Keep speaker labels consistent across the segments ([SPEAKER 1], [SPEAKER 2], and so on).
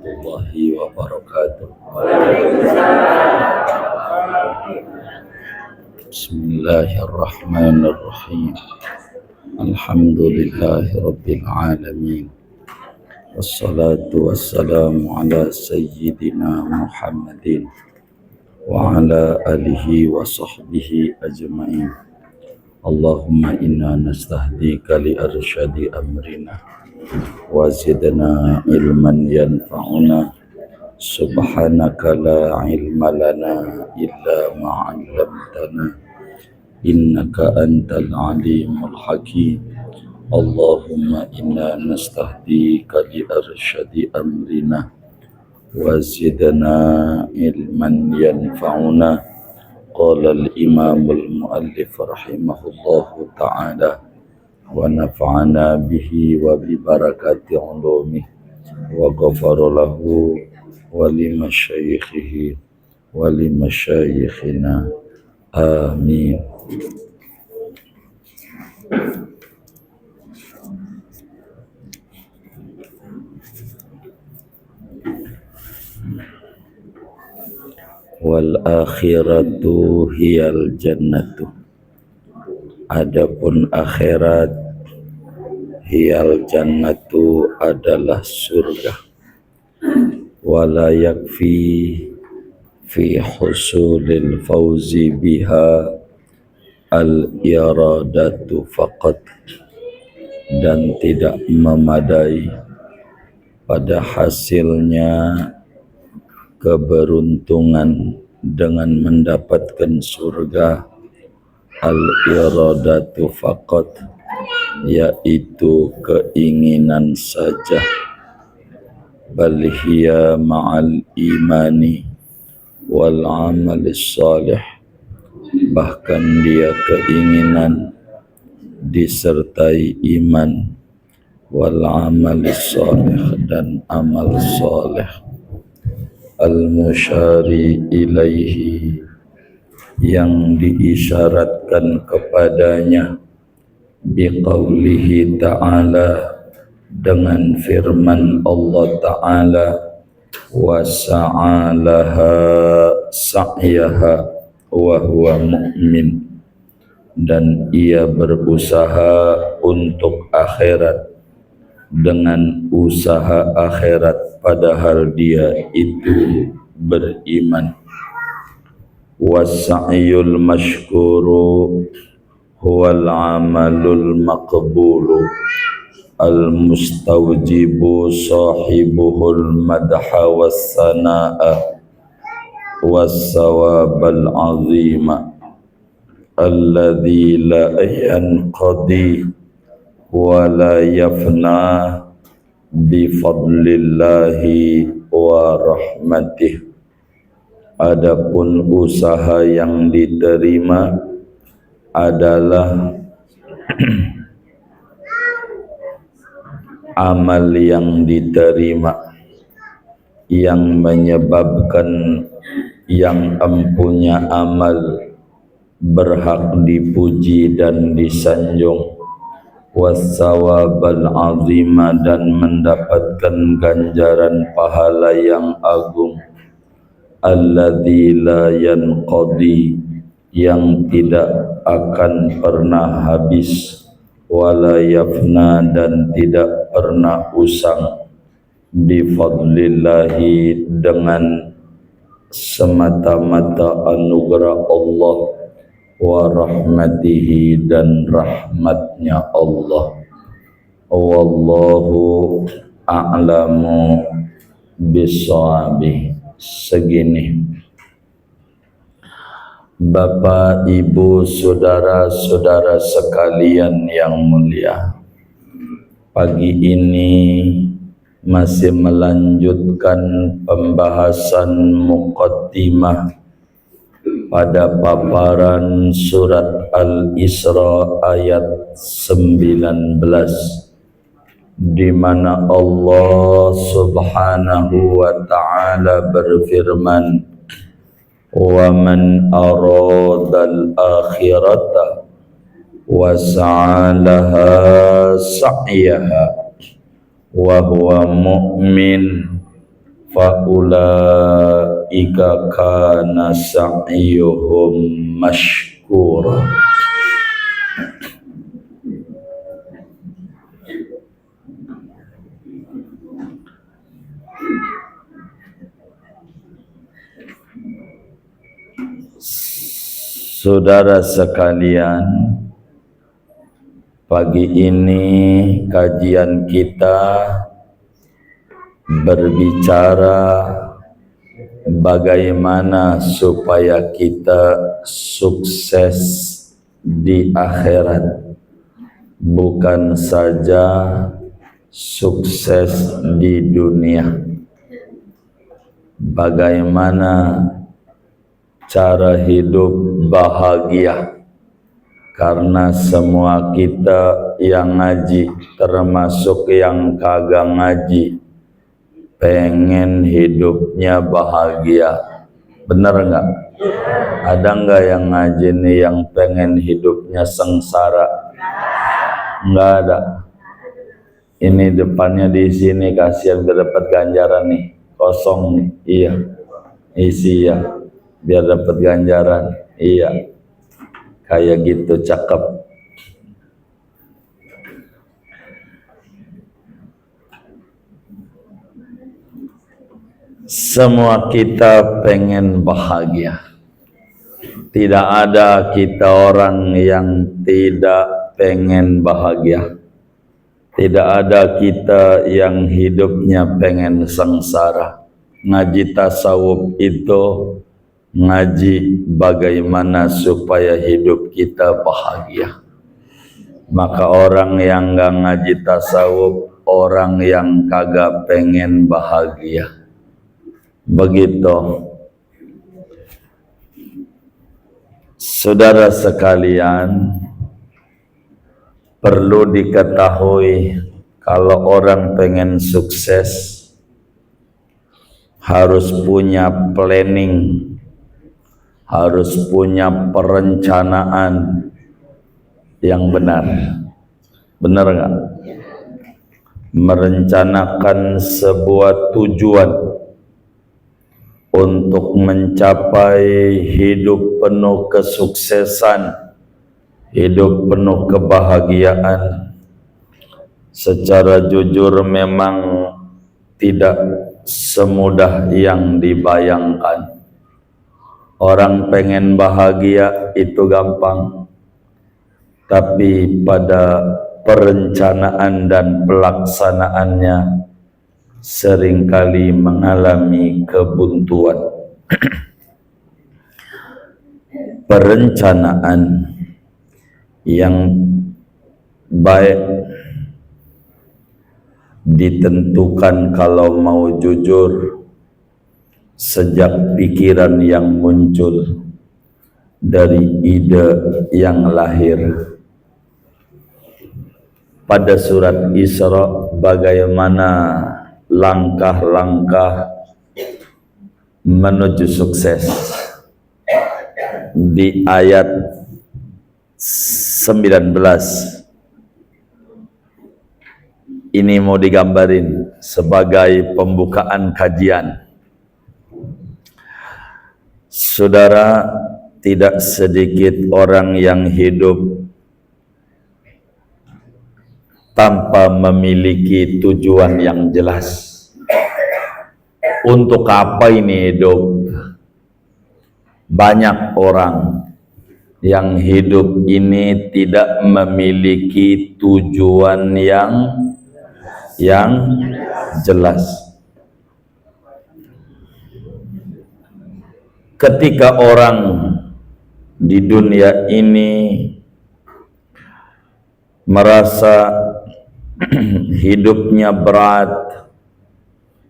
[SPEAKER 1] warahmatullahi wabarakatuh. Bismillahirrahmanirrahim. Alhamdulillahi rabbil alamin. Wassalatu wassalamu ala sayyidina Muhammadin wa ala alihi wa sahbihi ajma'in. Allahumma inna nastahdika li arsyadi amrina wa zidna ilman yanfa'una. Subhanaka la ilma lana illa ma 'allamtana innaka antal alimul hakim. Allahumma inna nastahdika li arsyadi amrina wa zidna ilman yanfa'una. Qala al-imamul muallif rahimahullahu ta'ala wa nafa'ana bihi wa bi barakati ulumih wa ghafara lahu wa li masyayikhihi wa li masyayikhina amin. Wal akhiratu hiyal jannatu. Adapun akhirat, hiyal jannatu adalah surga. Wala yakfi fi husulil fauzi biha al iradatu faqat, dan tidak memadai pada hasilnya keberuntungan dengan mendapatkan surga al-iradatu faqat, yaitu keinginan saja. Bal hiya ma'al imani wal amalis salih, bahkan dia keinginan disertai iman wal amalis salih, dan amal salih. Al-musyari ilaihi, yang diisyaratkan kepadanya biqaulihi ta'ala, dengan firman Allah Ta'ala, wa sa'alaha sa'yaha wa huwa mu'min, dan ia berusaha untuk akhirat dengan usaha akhirat padahal dia itu beriman. Wasa'yul mashkuru huwal amalul maqbulu al-mustawjibu sahibuhul madha wassana'a wassawabal azima alladhi la yanqadi wa la yafna bifadlillahi wa rahmatih. Adapun usaha yang diterima adalah amal yang diterima yang menyebabkan yang empunya amal berhak dipuji dan disanjung, wassawabal azima, dan mendapatkan ganjaran pahala yang agung, alladzi la yanqadi, yang tidak akan pernah habis, wala yafna, dan tidak pernah usang, bifadlillahi, dengan semata-mata anugerah Allah, wa rahmatihi, dan rahmatnya Allah. Wallahu a'lamu bissawabih. Segini, Bapak, Ibu, saudara-saudara sekalian yang mulia, pagi ini masih melanjutkan pembahasan muqaddimah pada paparan surat Al-Isra ayat 19, di mana Allah Subhanahu wa ta'ala berfirman, wa man aradal akhirata wa sa'alaha sa'yaha wa huwa mu'min faulaika kana sa'yuhum mashkura. Saudara sekalian, pagi ini kajian kita berbicara bagaimana supaya kita sukses di akhirat, bukan saja sukses di dunia. Bagaimana cara hidup bahagia, karena semua kita yang ngaji, termasuk yang kagak ngaji, pengen hidupnya bahagia. Bener nggak? Ada nggak yang ngaji nih yang pengen hidupnya sengsara? Nggak ada. Ini depannya di sini, kasihan biar dapat ganjaran nih, kosong nih. Iya, isi ya, biar dapat ganjaran. Iya, kayak gitu, cakep. Semua kita pengen bahagia. Tidak ada kita orang yang tidak pengen bahagia. Tidak ada kita yang hidupnya pengen sengsara. Ngaji tasawuf itu ngaji bagaimana supaya hidup kita bahagia. Maka orang yang gak ngaji tasawuf, orang yang kagak pengen bahagia. Begitu. Saudara sekalian, perlu diketahui kalau orang pengen sukses harus punya planning, harus punya perencanaan yang benar. Benar nggak? Merencanakan sebuah tujuan untuk mencapai hidup penuh kesuksesan, hidup penuh kebahagiaan. Secara jujur memang tidak semudah yang dibayangkan. Orang pengen bahagia itu gampang, tapi pada perencanaan dan pelaksanaannya seringkali mengalami kebuntuan. Perencanaan yang baik ditentukan kalau mau jujur sejak pikiran yang muncul dari ide yang lahir. Pada surat Isra, bagaimana langkah-langkah menuju sukses. Di ayat 19 ini mau digambarin sebagai pembukaan kajian. Saudara, tidak sedikit orang yang hidup tanpa memiliki tujuan yang jelas. Untuk apa ini hidup? Banyak orang yang hidup ini tidak memiliki tujuan yang jelas. Ketika orang di dunia ini merasa hidupnya berat,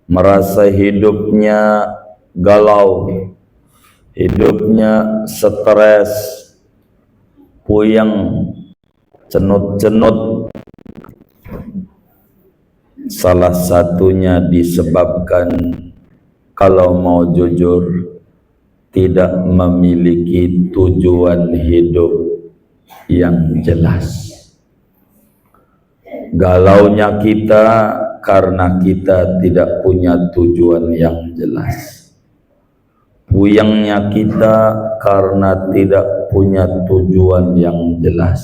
[SPEAKER 1] merasa hidupnya galau, hidupnya stres, puyeng, cenut-cenut, salah satunya disebabkan kalau mau jujur tidak memiliki tujuan hidup yang jelas. Galaunya kita karena kita tidak punya tujuan yang jelas. Puyengnya kita karena tidak punya tujuan yang jelas.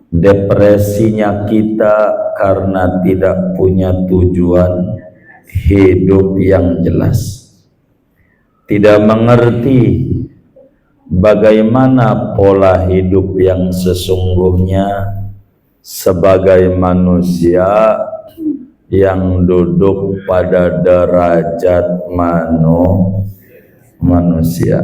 [SPEAKER 1] Depresinya kita karena tidak punya tujuan hidup yang jelas. Tidak mengerti bagaimana pola hidup yang sesungguhnya sebagai manusia yang duduk pada derajat manusia,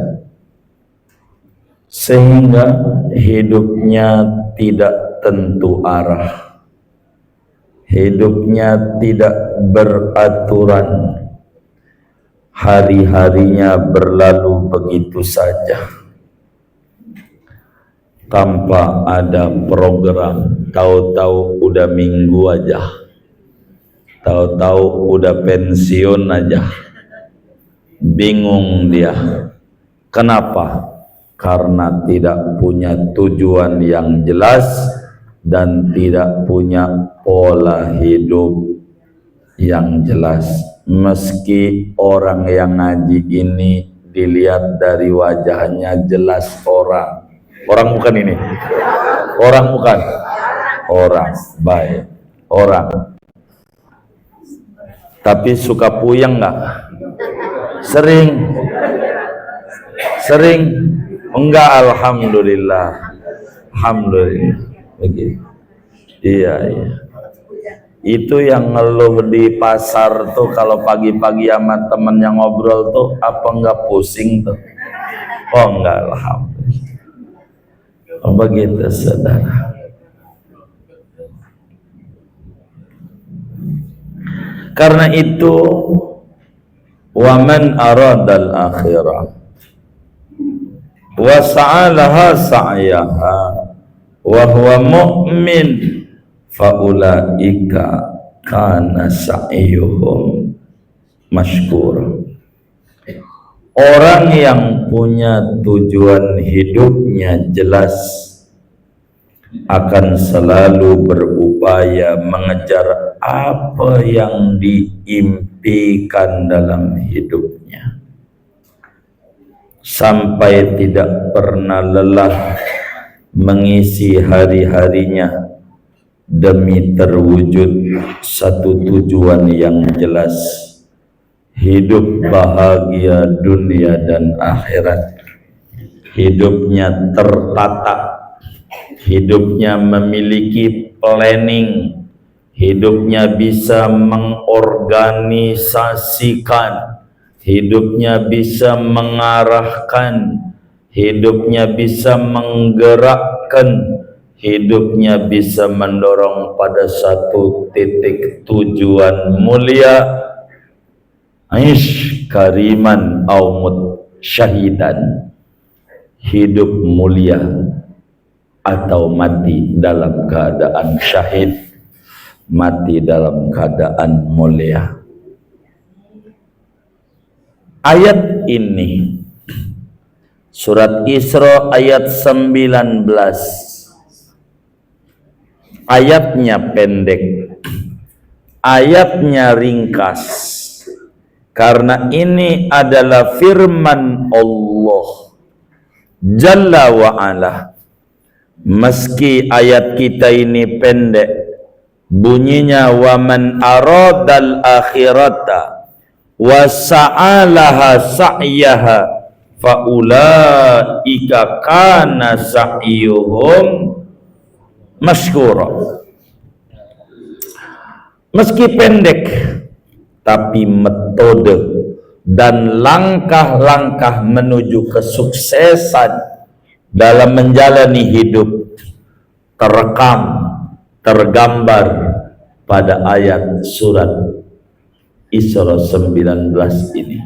[SPEAKER 1] sehingga hidupnya tidak tentu arah, hidupnya tidak beraturan, hari-harinya berlalu begitu saja tanpa ada program. Tahu-tahu udah minggu aja, tahu-tahu udah pensiun aja, bingung dia. Kenapa? Karena tidak punya tujuan yang jelas dan tidak punya pola hidup yang jelas. Meski orang yang ngaji ini dilihat dari wajahnya jelas orang bukan ini, orang bukan, orang baik, orang. Tapi suka puyeng nggak? Sering, enggak, alhamdulillah, begitu. Iya. Itu yang ngeluh di pasar tuh kalau pagi-pagi sama temen yang ngobrol tuh, apa enggak pusing tuh? Oh enggak, alhamdulillah. Begitu saudara. Karena itu, waman aradal akhirah wa sa'alaha sa'yaha wa huwa mu'min faulaika kana sa'yuhum mashkur. Orang yang punya tujuan hidupnya jelas akan selalu berupaya mengejar apa yang diimpikan dalam hidupnya, sampai tidak pernah lelah mengisi hari-harinya demi terwujud satu tujuan yang jelas, hidup bahagia dunia dan akhirat. Hidupnya tertata, hidupnya memiliki planning, hidupnya bisa mengorganisasikan, hidupnya bisa mengarahkan, hidupnya bisa menggerakkan, hidupnya bisa mendorong pada satu titik tujuan mulia, aish kariman aumut syahidan, hidup mulia atau mati dalam keadaan syahid, mati dalam keadaan mulia. Ayat ini surat Isra ayat 19. Ayatnya pendek, ayatnya ringkas, karena ini adalah firman Allah Jalla wa'ala. Meski ayat kita ini pendek, bunyinya waman aradal akhirata wa sa'alaha sa'yaha faulaika kana sa'yuhum mashkura. Meski pendek, tapi metode dan langkah-langkah menuju kesuksesan dalam menjalani hidup terekam, tergambar pada ayat surat Isra 19 ini.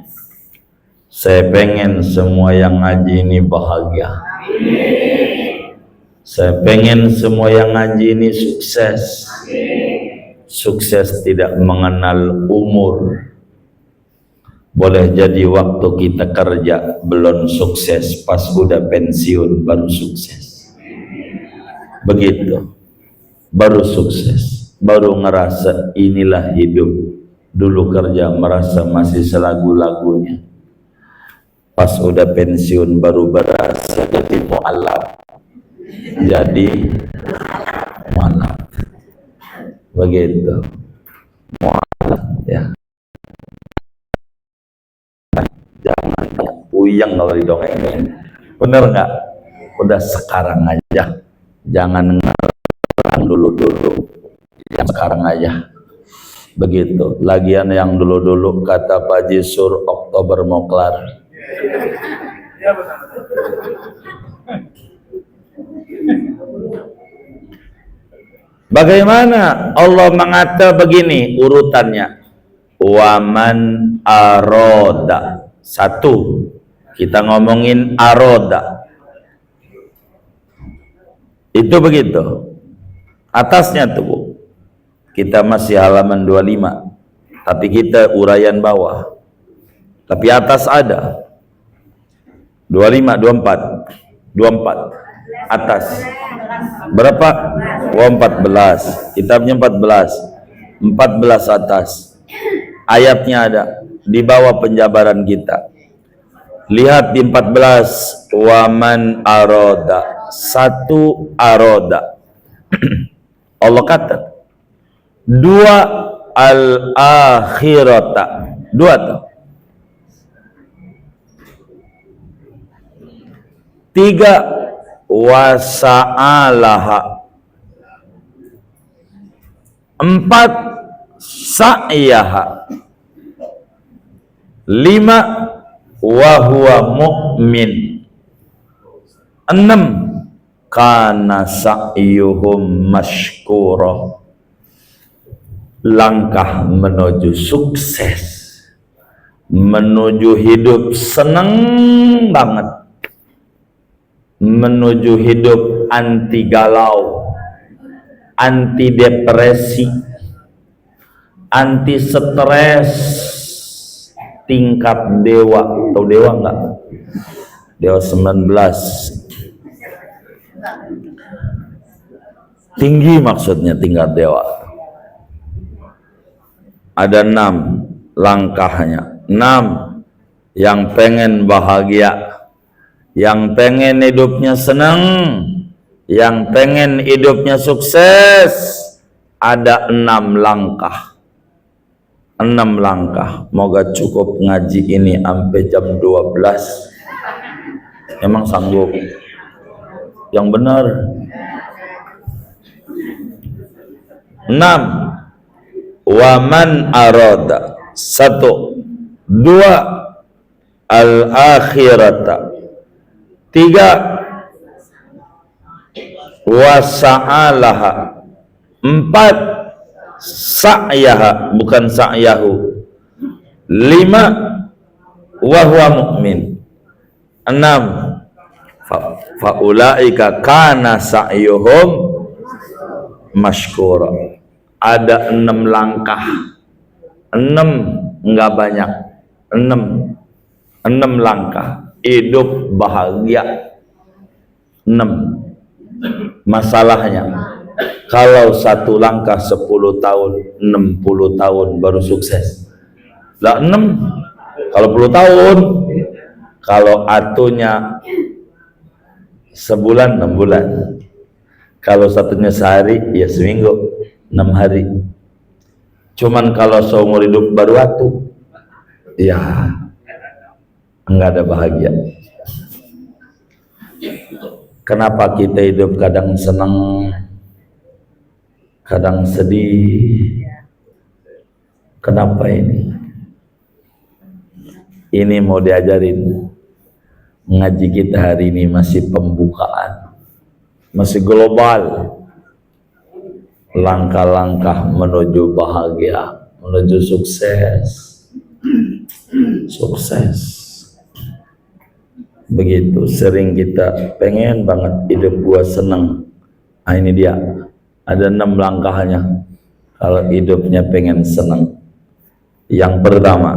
[SPEAKER 1] Saya pengen semua yang ngaji ini bahagia. Saya pengen semua yang ngaji ini sukses. Sukses tidak mengenal umur. Boleh jadi waktu kita kerja belum sukses, pas udah pensiun baru sukses. Begitu, baru sukses. baru ngerasa inilah hidup. Dulu kerja merasa masih selagu-lagunya, pas udah pensiun baru berasa jadi mu'alaf, jadi mu'alaf. Begitu mu'alaf ya. Jangan puyeng kalau didongengin, bener nggak? Udah sekarang aja, jangan ngarang dulu-dulu, yang sekarang aja. Begitu. Lagian yang dulu-dulu kata Pak Jisur, Oktober mau kelar. Bagaimana Allah mengata begini urutannya? Waman aroda. Satu, kita ngomongin aroda. Itu begitu. Atasnya tuh, Bu. Kita masih halaman 25, tapi kita uraian bawah. Tapi atas ada 25, 24, 24 atas. Berapa? Oh, 14. Kitabnya 14. 14 atas. Ayatnya ada di bawah penjabaran kita. Lihat di 14, waman aroda. Satu aroda. Allah kata dua al-akhirata. Dua tuh. Tiga wasa'alaha. Empat sa'yaha. Lima wahuwa mu'min. Enam kana sa'yuhum mashkura. Langkah menuju sukses, menuju hidup senang banget, menuju hidup anti galau, anti depresi, anti stres, tingkat dewa. Tahu dewa enggak? Dewa 19. Tinggi maksudnya tingkat dewa. Ada 6 langkahnya. 6 yang pengen bahagia, yang pengen hidupnya senang, yang pengen hidupnya sukses. Ada 6 langkah. 6 langkah. Moga cukup ngaji ini sampai jam 12. Emang sanggup? Yang benar. 6. Waman arada. 1. 2. Al-akhirata. 3. Wasa'alaha. 4. Sa'yaha, bukan sa'yahu. 5. Wahuwa mu'min. 6. Faulaika kana sa'yuhum mashkura. Ada 6 langkah. 6 enggak banyak. 6 langkah hidup bahagia. 6. Masalahnya kalau 1 langkah 10 tahun, 60 tahun baru sukses. Lah 6 kalau 10 tahun, kalau atunya sebulan 6 bulan. Kalau satunya sehari ya seminggu 6 hari. Cuman kalau seumur hidup baru atu, ya enggak ada bahagia. Kenapa kita hidup kadang senang, kadang sedih? Kenapa ini? Ini mau diajarin. Ngaji kita hari ini masih pembukaan, masih global. Langkah-langkah menuju bahagia, menuju sukses. Sukses. Begitu sering kita pengen banget hidup gua seneng. Nah, ini dia. Ada 6 langkahnya kalau hidupnya pengen seneng. Yang pertama,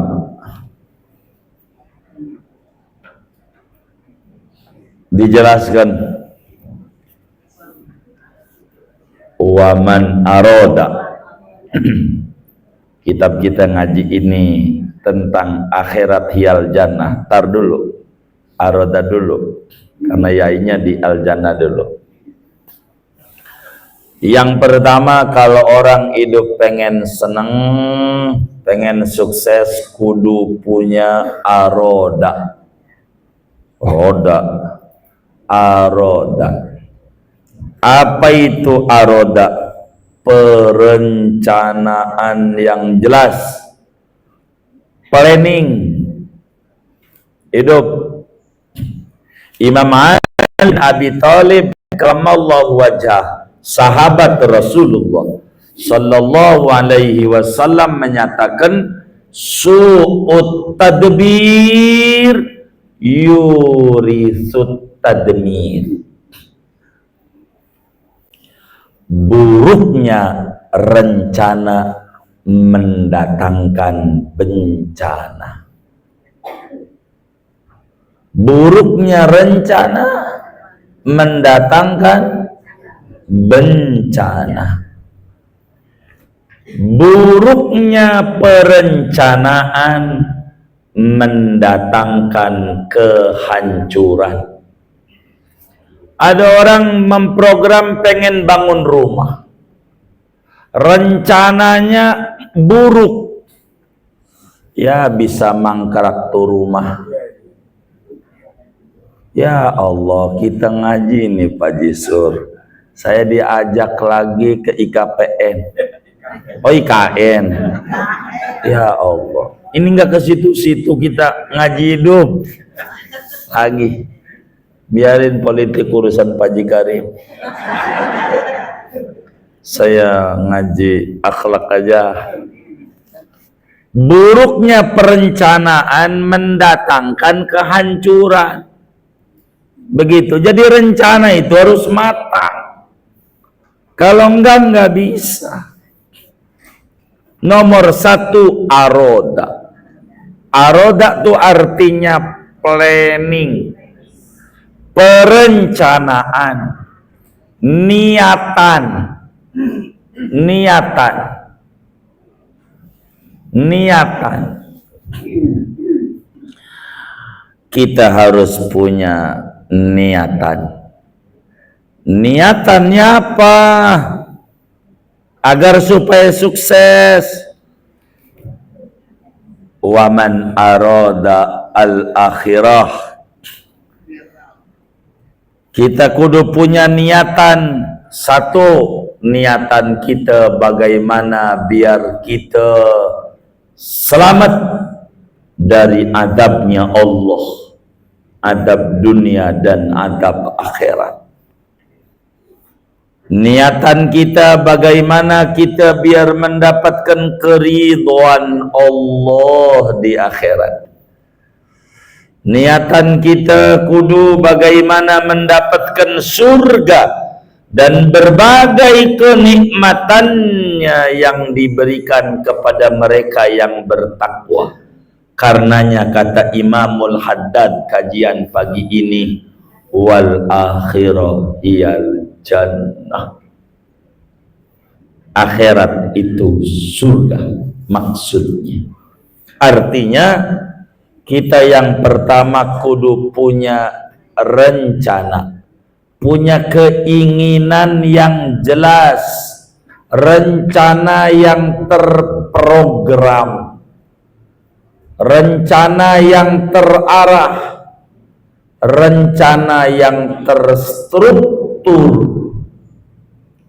[SPEAKER 1] dijelaskan waman aroda. Kitab kita ngaji ini tentang akhirat hiyal jannah. Tar dulu, aroda dulu, karena yainya di al jannah dulu. Yang pertama, kalau orang hidup pengen seneng, pengen sukses, kudu punya aroda. Roda, aroda. Apa itu aroda? Perencanaan yang jelas, planning hidup. Imam Ali bin Abi Thalib karramallahu wajhah, sahabat Rasulullah sallallahu alaihi wasallam menyatakan, su'ut tadbir yurisut tadmir. Buruknya rencana mendatangkan bencana. Buruknya rencana mendatangkan bencana. Buruknya perencanaan mendatangkan kehancuran. Ada orang memprogram pengen bangun rumah, rencananya buruk, ya bisa mangkrak tuh rumah. Ya Allah, kita ngaji nih Pak Jisur, saya diajak lagi ke IKPN, oh IKN, ya Allah, ini nggak ke situ-situ, kita ngaji hidup lagi. Biarin politik urusan Pak Haji Karim. Saya ngaji akhlak aja. Buruknya perencanaan mendatangkan kehancuran. Begitu. Jadi rencana itu harus matang. Kalau enggak bisa. Nomor satu, aroda. Aroda itu artinya planning, perencanaan, niatan. Kita harus punya niatan. Niatannya apa? Agar supaya sukses. Waman arada al-akhirah, kita kudu punya niatan. Satu, niatan kita bagaimana biar kita selamat dari adabnya Allah, adab dunia dan adab akhirat. Niatan kita bagaimana kita biar mendapatkan keridhaan Allah di akhirat. Niatan kita kudu bagaimana mendapatkan surga dan berbagai kenikmatannya yang diberikan kepada mereka yang bertakwa. Karenanya kata Imamul Haddad kajian pagi ini, wal akhirah iyal jannah. Akhirat itu surga maksudnya. Artinya kita yang pertama kudu punya rencana, punya keinginan yang jelas, rencana yang terprogram, rencana yang terarah, rencana yang terstruktur,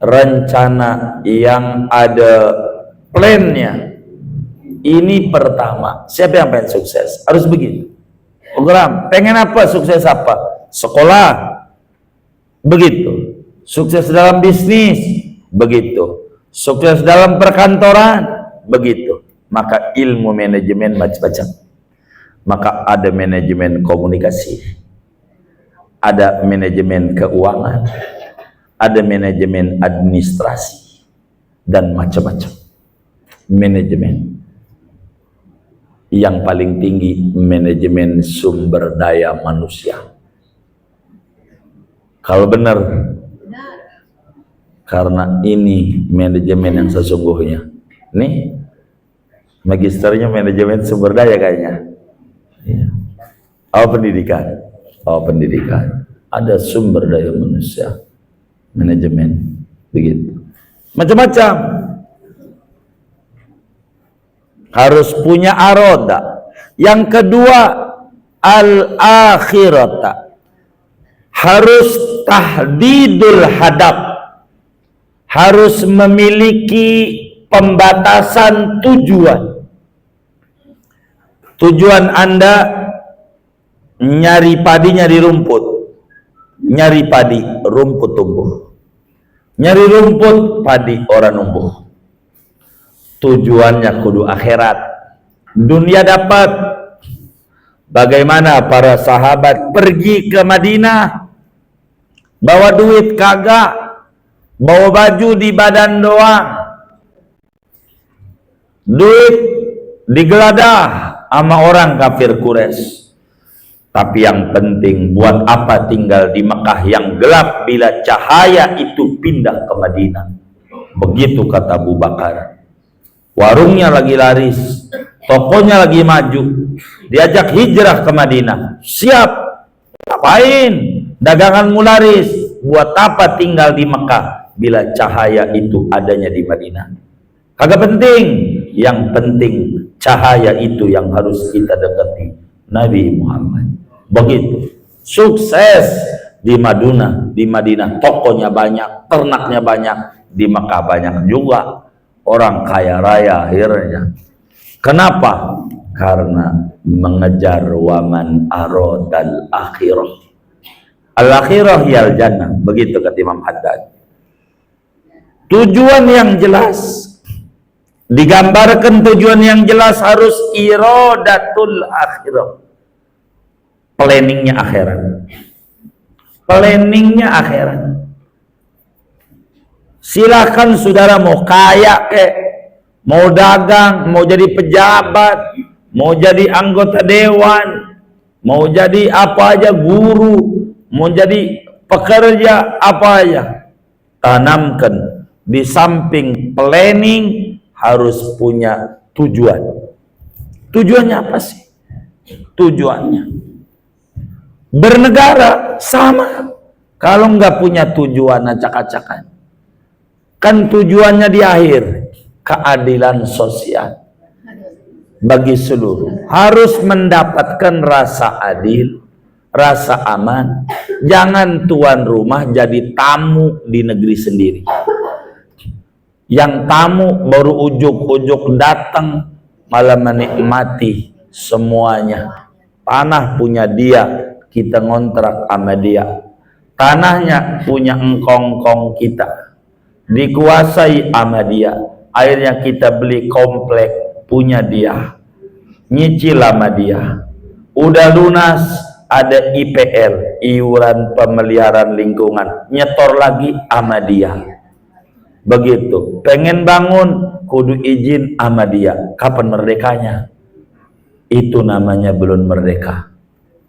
[SPEAKER 1] rencana yang ada plannya. Ini pertama. Siapa yang pengen sukses? Harus begitu. Program. Pengen apa? Sukses apa? Sekolah. Begitu. Sukses dalam bisnis. Begitu. Sukses dalam perkantoran. Begitu. Maka ilmu manajemen macam-macam. Maka ada manajemen komunikasi. Ada manajemen keuangan. Ada manajemen administrasi. Dan macam-macam. Manajemen. Yang paling tinggi manajemen sumber daya manusia. Kalau benar, karena ini manajemen yang sesungguhnya. Nih, magisternya manajemen sumber daya kayaknya. Ya. Oh, pendidikan. Oh, pendidikan. Ada sumber daya manusia. Manajemen. Begitu. Macam-macam. Harus punya aroda. Yang kedua, al-akhirata. Harus tahdidul hadaf. Harus memiliki pembatasan tujuan. Tujuan Anda nyari padi, nyari rumput. Nyari padi, rumput tumbuh. Nyari rumput, padi orang numbuh. Tujuannya kudu akhirat. Dunia dapat. Bagaimana para sahabat pergi ke Madinah, bawa duit kagak, bawa baju di badan doang, duit digeladah sama orang kafir Quraisy. Tapi yang penting, buat apa tinggal di Mekah yang gelap bila cahaya itu pindah ke Madinah? Begitu kata Abu Bakar. Warungnya lagi laris, tokonya lagi maju, diajak hijrah ke Madinah. Siap. Ngapain? Daganganmu laris. Buat apa tinggal di Mekah bila cahaya itu adanya di Madinah? Kagak penting. Yang penting cahaya itu yang harus kita dekati, Nabi Muhammad. Begitu. Sukses di Madinah tokonya banyak, ternaknya banyak. Di Mekah banyak juga. Orang kaya raya akhirnya. Kenapa? Karena mengejar waman aradal akhirah. Al-akhirah yal jannah. Begitu kata Imam Haddad. Tujuan yang jelas. Digambarkan tujuan yang jelas harus iradatul akhirah. Planningnya akhirat. Planningnya akhirat. Silakan saudara mau kaya kek, mau dagang, mau jadi pejabat, mau jadi anggota dewan, mau jadi apa aja, guru, mau jadi pekerja apa aja. Tanamkan di samping planning harus punya tujuan. Tujuannya apa sih? Tujuannya bernegara sama. Kalau nggak punya tujuan, acak-acakan. Kan tujuannya di akhir keadilan sosial bagi seluruh. Harus mendapatkan rasa adil, rasa aman. Jangan tuan rumah jadi tamu di negeri sendiri. Yang tamu baru ujuk-ujuk datang malah menikmati semuanya. Tanah punya dia, kita ngontrak sama dia. Tanahnya punya engkong-kong kita, dikuasai sama dia. Akhirnya kita beli komplek punya dia, nyicil sama dia. Udah lunas, ada IPL, iuran pemeliharaan lingkungan, nyetor lagi sama dia. Begitu. Pengen bangun, kudu izin sama dia. Kapan merdekanya? Itu namanya belum merdeka.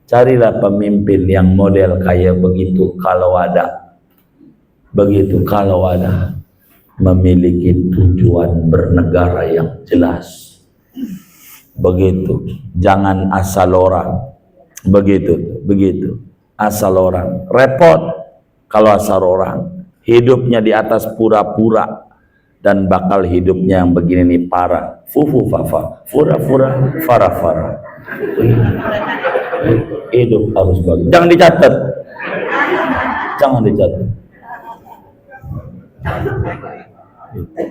[SPEAKER 1] Carilah pemimpin yang model kayak begitu kalau ada. Begitu kalau ada. Memiliki tujuan bernegara yang jelas. Begitu. Jangan asal orang. Begitu. Asal orang. Repot kalau asal orang. Hidupnya di atas pura-pura. Dan bakal hidupnya yang begini nih parah. Fufu fafa, fura-fura, fara-fara. Hidup harus bagus. Jangan dicatat.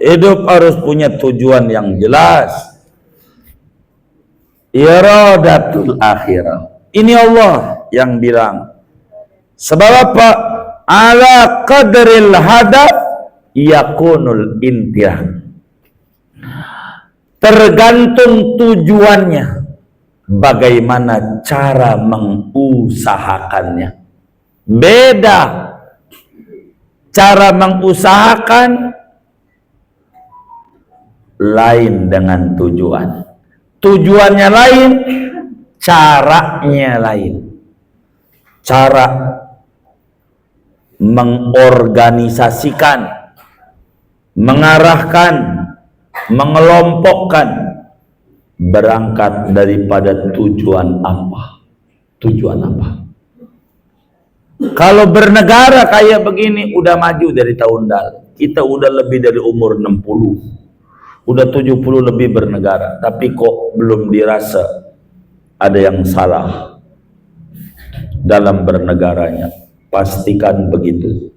[SPEAKER 1] Hidup harus punya tujuan yang jelas. Iradatul akhirah. Ini Allah yang bilang. Sebab apa? Ala qadril hadaf yakunul intihah. Tergantung tujuannya, bagaimana cara mengusahakannya. Beda cara mengusahakan lain dengan tujuan. Tujuannya lain, caranya lain. Cara mengorganisasikan, mengarahkan, mengelompokkan berangkat daripada tujuan apa? Tujuan apa? Kalau bernegara kayak begini udah maju dari tahun dal. Kita udah lebih dari umur 60. Udah 70 lebih bernegara, tapi kok belum dirasa ada yang salah dalam bernegaranya. Pastikan begitu.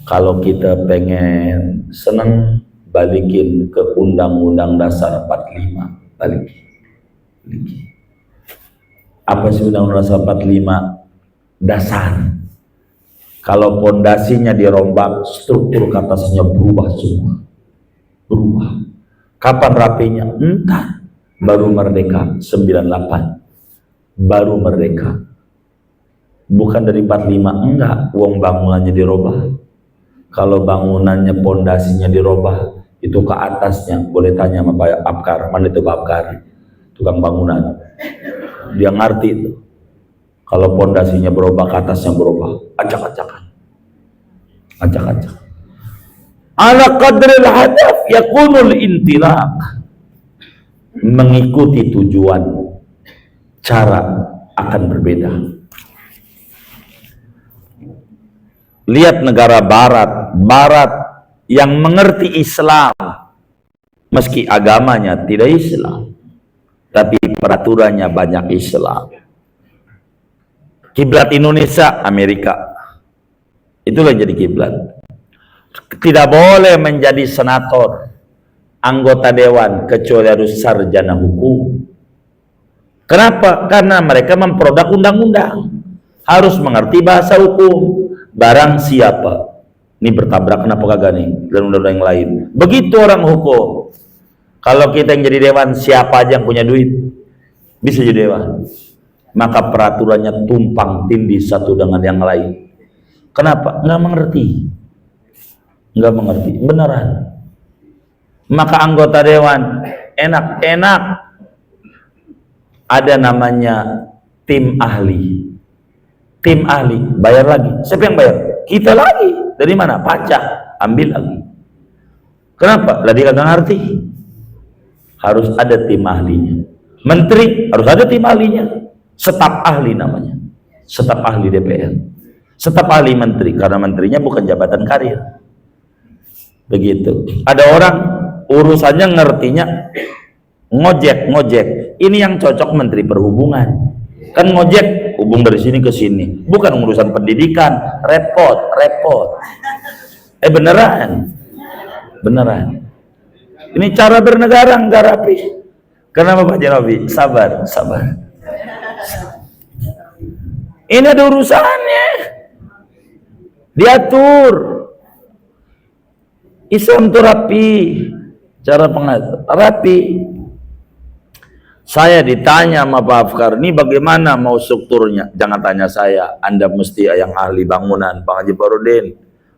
[SPEAKER 1] Kalau kita pengen senang, balikin ke Undang-Undang Dasar 45. Balikin. Apa sih Undang-Undang Dasar 45? Dasar. Kalau pondasinya dirombak, struktur atasnya berubah semua. Berubah. Kapan rapinya? Entah. Baru merdeka 98. Baru merdeka. Bukan dari 45, enggak. Uang bangunannya dirubah. Kalau bangunannya pondasinya dirubah, itu ke atasnya boleh tanya sama Pak Apkar. Mana itu Pak Apkar? Tukang bangunan. Dia ngerti itu. Kalau pondasinya berubah, ke atasnya berubah. Acak-acakan. Acak-acak. Ala qadril hadaf yakunul intilaq. Mengikuti tujuan, cara akan berbeda. Lihat negara barat yang mengerti Islam, meski agamanya tidak Islam, tapi peraturannya banyak Islam. Kiblat Indonesia, Amerika. Itulah yang jadi kiblat. Tidak boleh menjadi senator, anggota dewan, kecuali harus sarjana hukum. Kenapa? Karena mereka memproduk undang-undang. Harus mengerti bahasa hukum. Barang siapa, ini bertabrak kenapa kagak nih dan undang-undang yang lain. Begitu orang hukum. Kalau kita yang jadi dewan, siapa aja yang punya duit bisa jadi dewan. Maka peraturannya tumpang tindih satu dengan yang lain. Kenapa? Nggak mengerti. Nggak mengerti, beneran. Maka anggota dewan enak-enak ada namanya tim ahli. Tim ahli, bayar lagi. Siapa yang bayar? Kita lagi. Dari mana? Pajak. Ambil lagi. Kenapa? Lah dia kagak ngerti. Harus ada tim ahlinya. Menteri harus ada tim ahlinya. Staf ahli namanya. Staf ahli DPR. Staf ahli menteri, karena menterinya bukan jabatan karir. Begitu. Ada orang urusannya ngertinya ngojek. Ini yang cocok menteri perhubungan. Kan ngojek hubung dari sini ke sini, bukan urusan pendidikan. Repot. Beneran. Ini cara bernegara nggak rapi. Kenapa Pak Janovi? Sabar. Ini ada urusannya, diatur. Islam itu rapi, cara pengatur rapi. Saya ditanya sama Pak Afkar, ini bagaimana mau strukturnya? Jangan tanya saya, Anda mesti yang ahli bangunan, Pak Haji Barudin.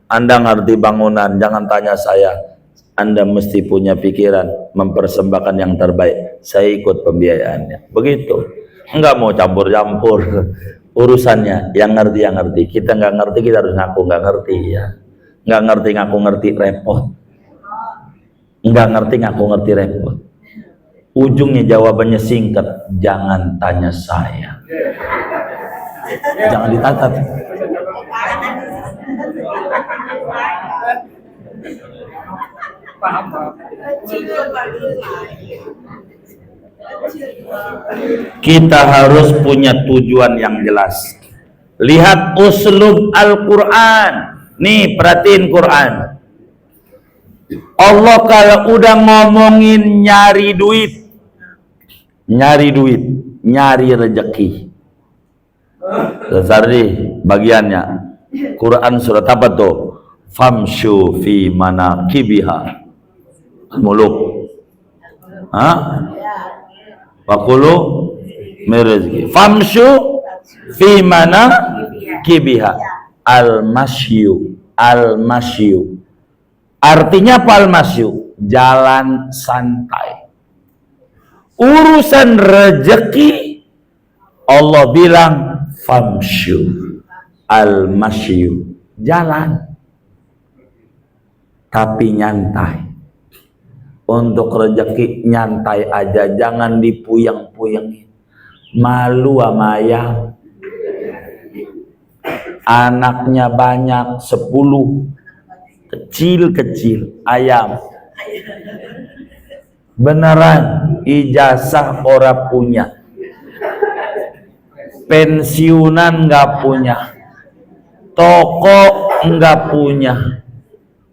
[SPEAKER 1] Anda ngerti bangunan, jangan tanya saya. Anda mesti punya pikiran, mempersembahkan yang terbaik. Saya ikut pembiayaannya. Begitu. Enggak mau campur-campur urusannya. Yang ngerti. Kita nggak ngerti, kita harus ngaku nggak ngerti ya. Nggak ngerti ngaku ngerti, repot. Nggak ngerti ngaku ngerti, repot. Ujungnya jawabannya singkat, jangan tanya saya. Jangan ditatap. Kita harus punya tujuan yang jelas. Lihat uslub Al-Quran. Nih, perhatiin Quran. Allah kalau udah ngomongin nyari duit, nyari rezeki. Tadi bagiannya Quran surat apa tuh? Famshu fi manakibiha muluk. Wakulu mirezki. Famshu fi manakibiha al-masyu. Artinya apa al-masyu? Jalan santai. Urusan rezeki Allah bilang famsyu al-masyu, jalan tapi nyantai. untuk rezeki nyantai aja, jangan dipuyeng-puyengin. Malu sama ayam. Anaknya banyak 10, kecil-kecil ayam. Beneran, ijazah ora punya, pensiunan nggak punya, toko nggak punya,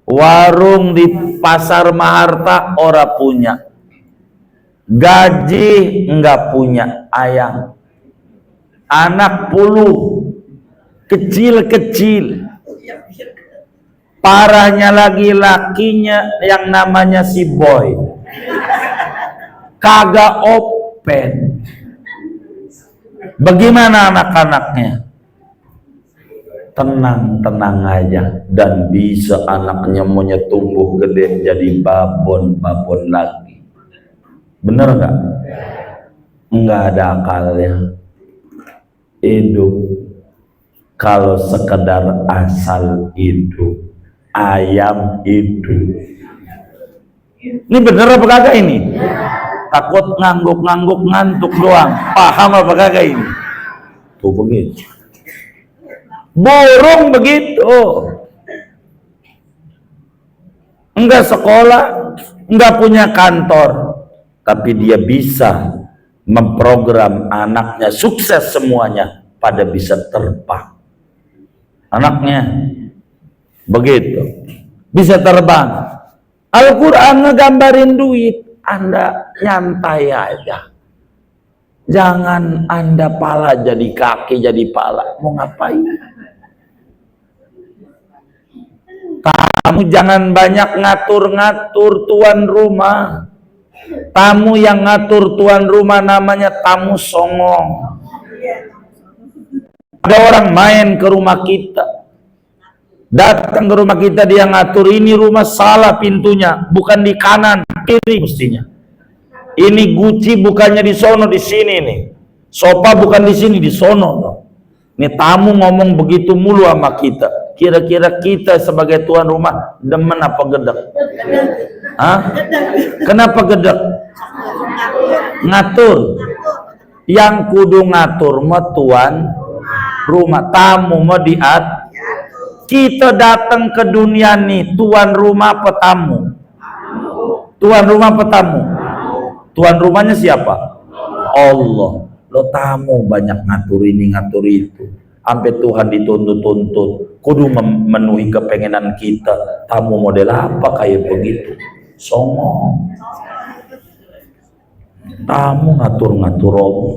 [SPEAKER 1] warung di pasar Maharta ora punya, gaji nggak punya, ayam. Anak 10, kecil-kecil. Parahnya lagi lakinya yang namanya si boy, kagak open. Bagaimana anak-anaknya? Tenang-tenang aja, dan bisa anaknya maunya tumbuh gede jadi babon-babon lagi. Bener nggak? Nggak ada akalnya. Hidup kalau sekedar asal hidup, ayam hidup. Ini bener apa kagak ini? Takut ngangguk-ngangguk ngantuk doang. Paham apa kagak ini? Tuh begitu. Burung begitu. Enggak sekolah, enggak punya kantor, tapi dia bisa memprogram anaknya sukses semuanya pada bisa terbang. Anaknya begitu, bisa terbang. Al-Quran ngegambarin duit, Anda nyantai aja. Jangan Anda pala jadi kaki, jadi pala. Mau ngapain? Kamu jangan banyak ngatur-ngatur tuan rumah. Tamu yang ngatur tuan rumah namanya tamu songong. Ada orang main ke rumah kita, datang ke rumah kita, dia ngatur, ini rumah salah pintunya, bukan di kanan, kiri mestinya. Ini guci bukannya di sono, di sini nih. Sofa bukan di sini, di sono. Ini tamu ngomong begitu mulu sama kita. Kira-kira kita sebagai tuan rumah demen apa gedek? Hah? Kenapa gedek? Ngatur. Yang kudu ngatur mah tuan rumah, tamu mau diat. Kita datang ke dunia nih, tuan rumah apa tamu? Tuan rumah apa tamu? Tuan rumahnya siapa? Allah. Lo tamu banyak ngatur ini ngatur itu, sampai Tuhan dituntut-tuntut kudu memenuhi kepengenan kita. Tamu model apa kayak begitu? Songong. Tamu ngatur-ngatur Allah.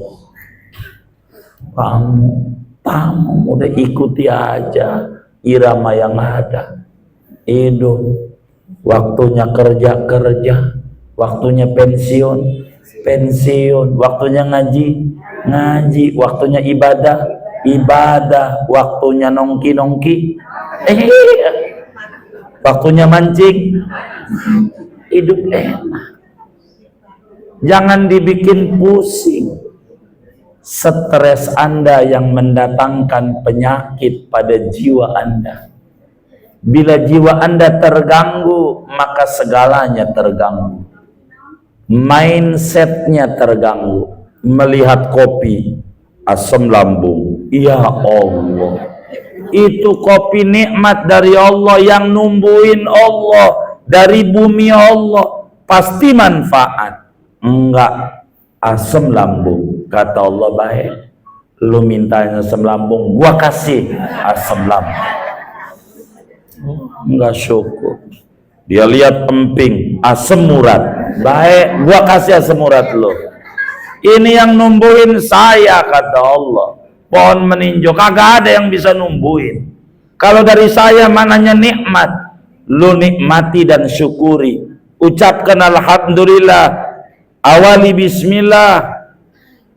[SPEAKER 1] Tamu udah ikuti aja irama yang ada. Hidup, waktunya kerja, waktunya pensiun, waktunya ngaji, waktunya ibadah, waktunya nongki, waktunya mancing. Hidup enak. Jangan dibikin pusing. Stres Anda yang mendatangkan penyakit pada jiwa Anda. Bila jiwa Anda terganggu, maka segalanya terganggu. Mindsetnya terganggu. Melihat kopi, asam lambung. Ya Allah, itu kopi nikmat dari Allah, yang numbuhin Allah, dari bumi Allah, pasti manfaat. Enggak, asam lambung. Kata Allah, baik, lu mintanya asam lambung, gua kasih asam lambung. Enggak syukur. Dia lihat emping, asam urat, baik, gua kasih asam urat lu. Ini yang numbuhin saya, kata Allah. Pohon meninjau, kagak ada yang bisa numbuhin. Kalau dari saya mananya nikmat, lu nikmati dan syukuri. Ucapkan alhamdulillah, awali bismillah.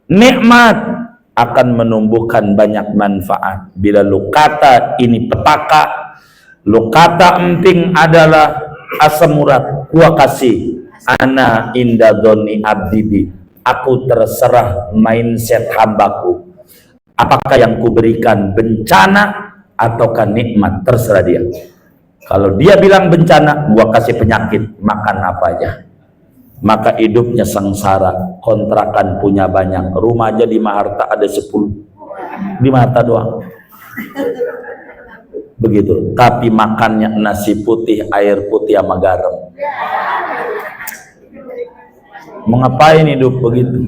[SPEAKER 1] Nikmat akan menumbuhkan banyak manfaat. Bila lu kata ini petaka, lu kata emping adalah asam urat, gua kasih. Ana inda dhonni abdi, aku terserah mindset hambaku. Apakah yang kuberikan bencana ataukah nikmat, terserah dia. Kalau dia bilang bencana, gua kasih penyakit, makan apa aja. maka hidupnya sengsara. Kontrakan punya banyak, rumah aja di Maharta ada 10, di Maharta doang. Begitu, tapi makannya nasi putih, air putih sama garam. Mau ngapain hidup begitu?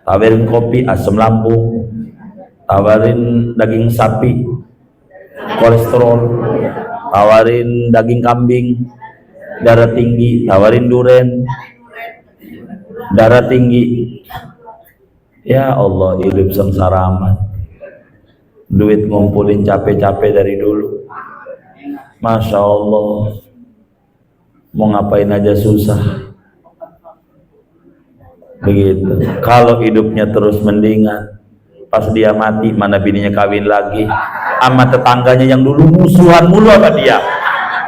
[SPEAKER 1] Tawarin kopi asam lambung, tawarin daging sapi kolesterol, tawarin daging kambing darah tinggi, tawarin duren darah tinggi. Ya Allah, hidup sengsara amat. Duit ngumpulin capek-capek dari dulu. Masya Allah, mau ngapain aja susah. Begitu. Kalau hidupnya terus mendingan, pas dia mati mana bininya kawin lagi sama tetangganya yang dulu musuhan mulu sama dia.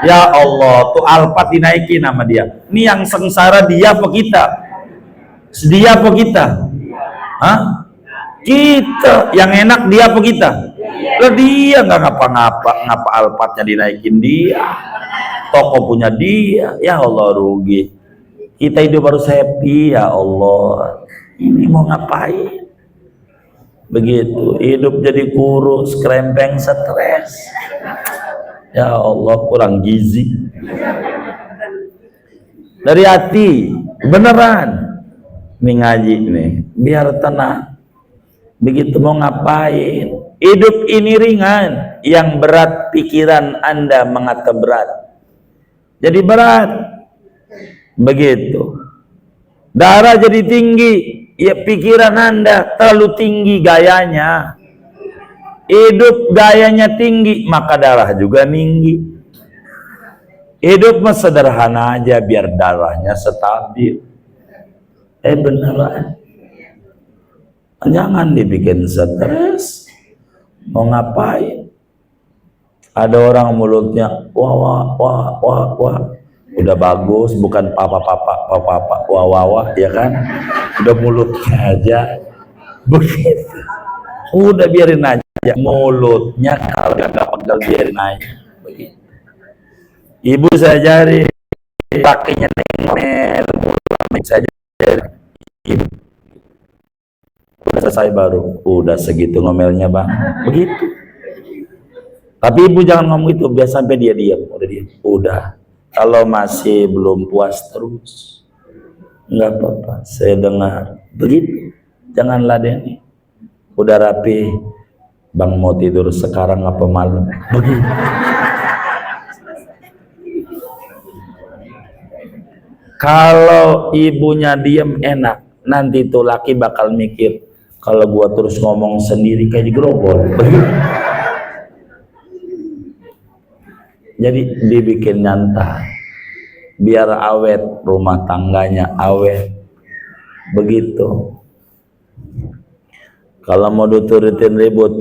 [SPEAKER 1] Ya Allah, tuh Alphard dinaikin sama dia. Ini yang sengsara dia apa kita? Dia apa kita? Hah? Kita. Yang enak dia apa kita? Lah dia nggak ngapa-ngapa, ngapa Alphardnya dinaikin dia? Toko punya dia. Ya Allah, rugi. Kita hidup harus happy. Ya Allah, ini mau ngapain? Begitu, hidup jadi kurus, krempeng, stres. Ya Allah, kurang gizi. Dari hati, beneran. Nih ngaji nih, biar tenang. Begitu mau ngapain? Hidup ini ringan, yang berat pikiran Anda mengata berat. Jadi berat. Begitu. Darah jadi tinggi, ya pikiran Anda terlalu tinggi gayanya. Hidup gayanya tinggi, maka darah juga tinggi. Hidup mah sederhana aja biar darahnya stabil. Beneran. Jangan dibikin stres. Mau ngapain? Ada orang mulutnya wah wah wah wah. Udah bagus, bukan papa wah wah wah, ya kan? Udah mulutnya aja begitu. Udah biarin aja. Mulutnya kalau nggak pegal biarin aja. Begitu. Ibu saya jari pakainya ngomel, mulut saya jari. Ibu udah selesai baru, udah segitu ngomelnya bang, begitu. Tapi ibu jangan ngomong gitu, biar sampai dia diam. Udah diam, udah. Kalau masih belum puas terus, nggak apa-apa, saya dengar. Begitu, jangan ladeni. Udah rapi. Bang mau tidur sekarang apa malam? Begitu. Kalau ibunya diem enak, nanti tuh laki bakal mikir, kalau gua terus ngomong sendiri kayak digerobol. Begitu. Jadi dibikin nyantai, biar awet rumah tangganya, awet. Begitu. Kalau mau diturutin ribut.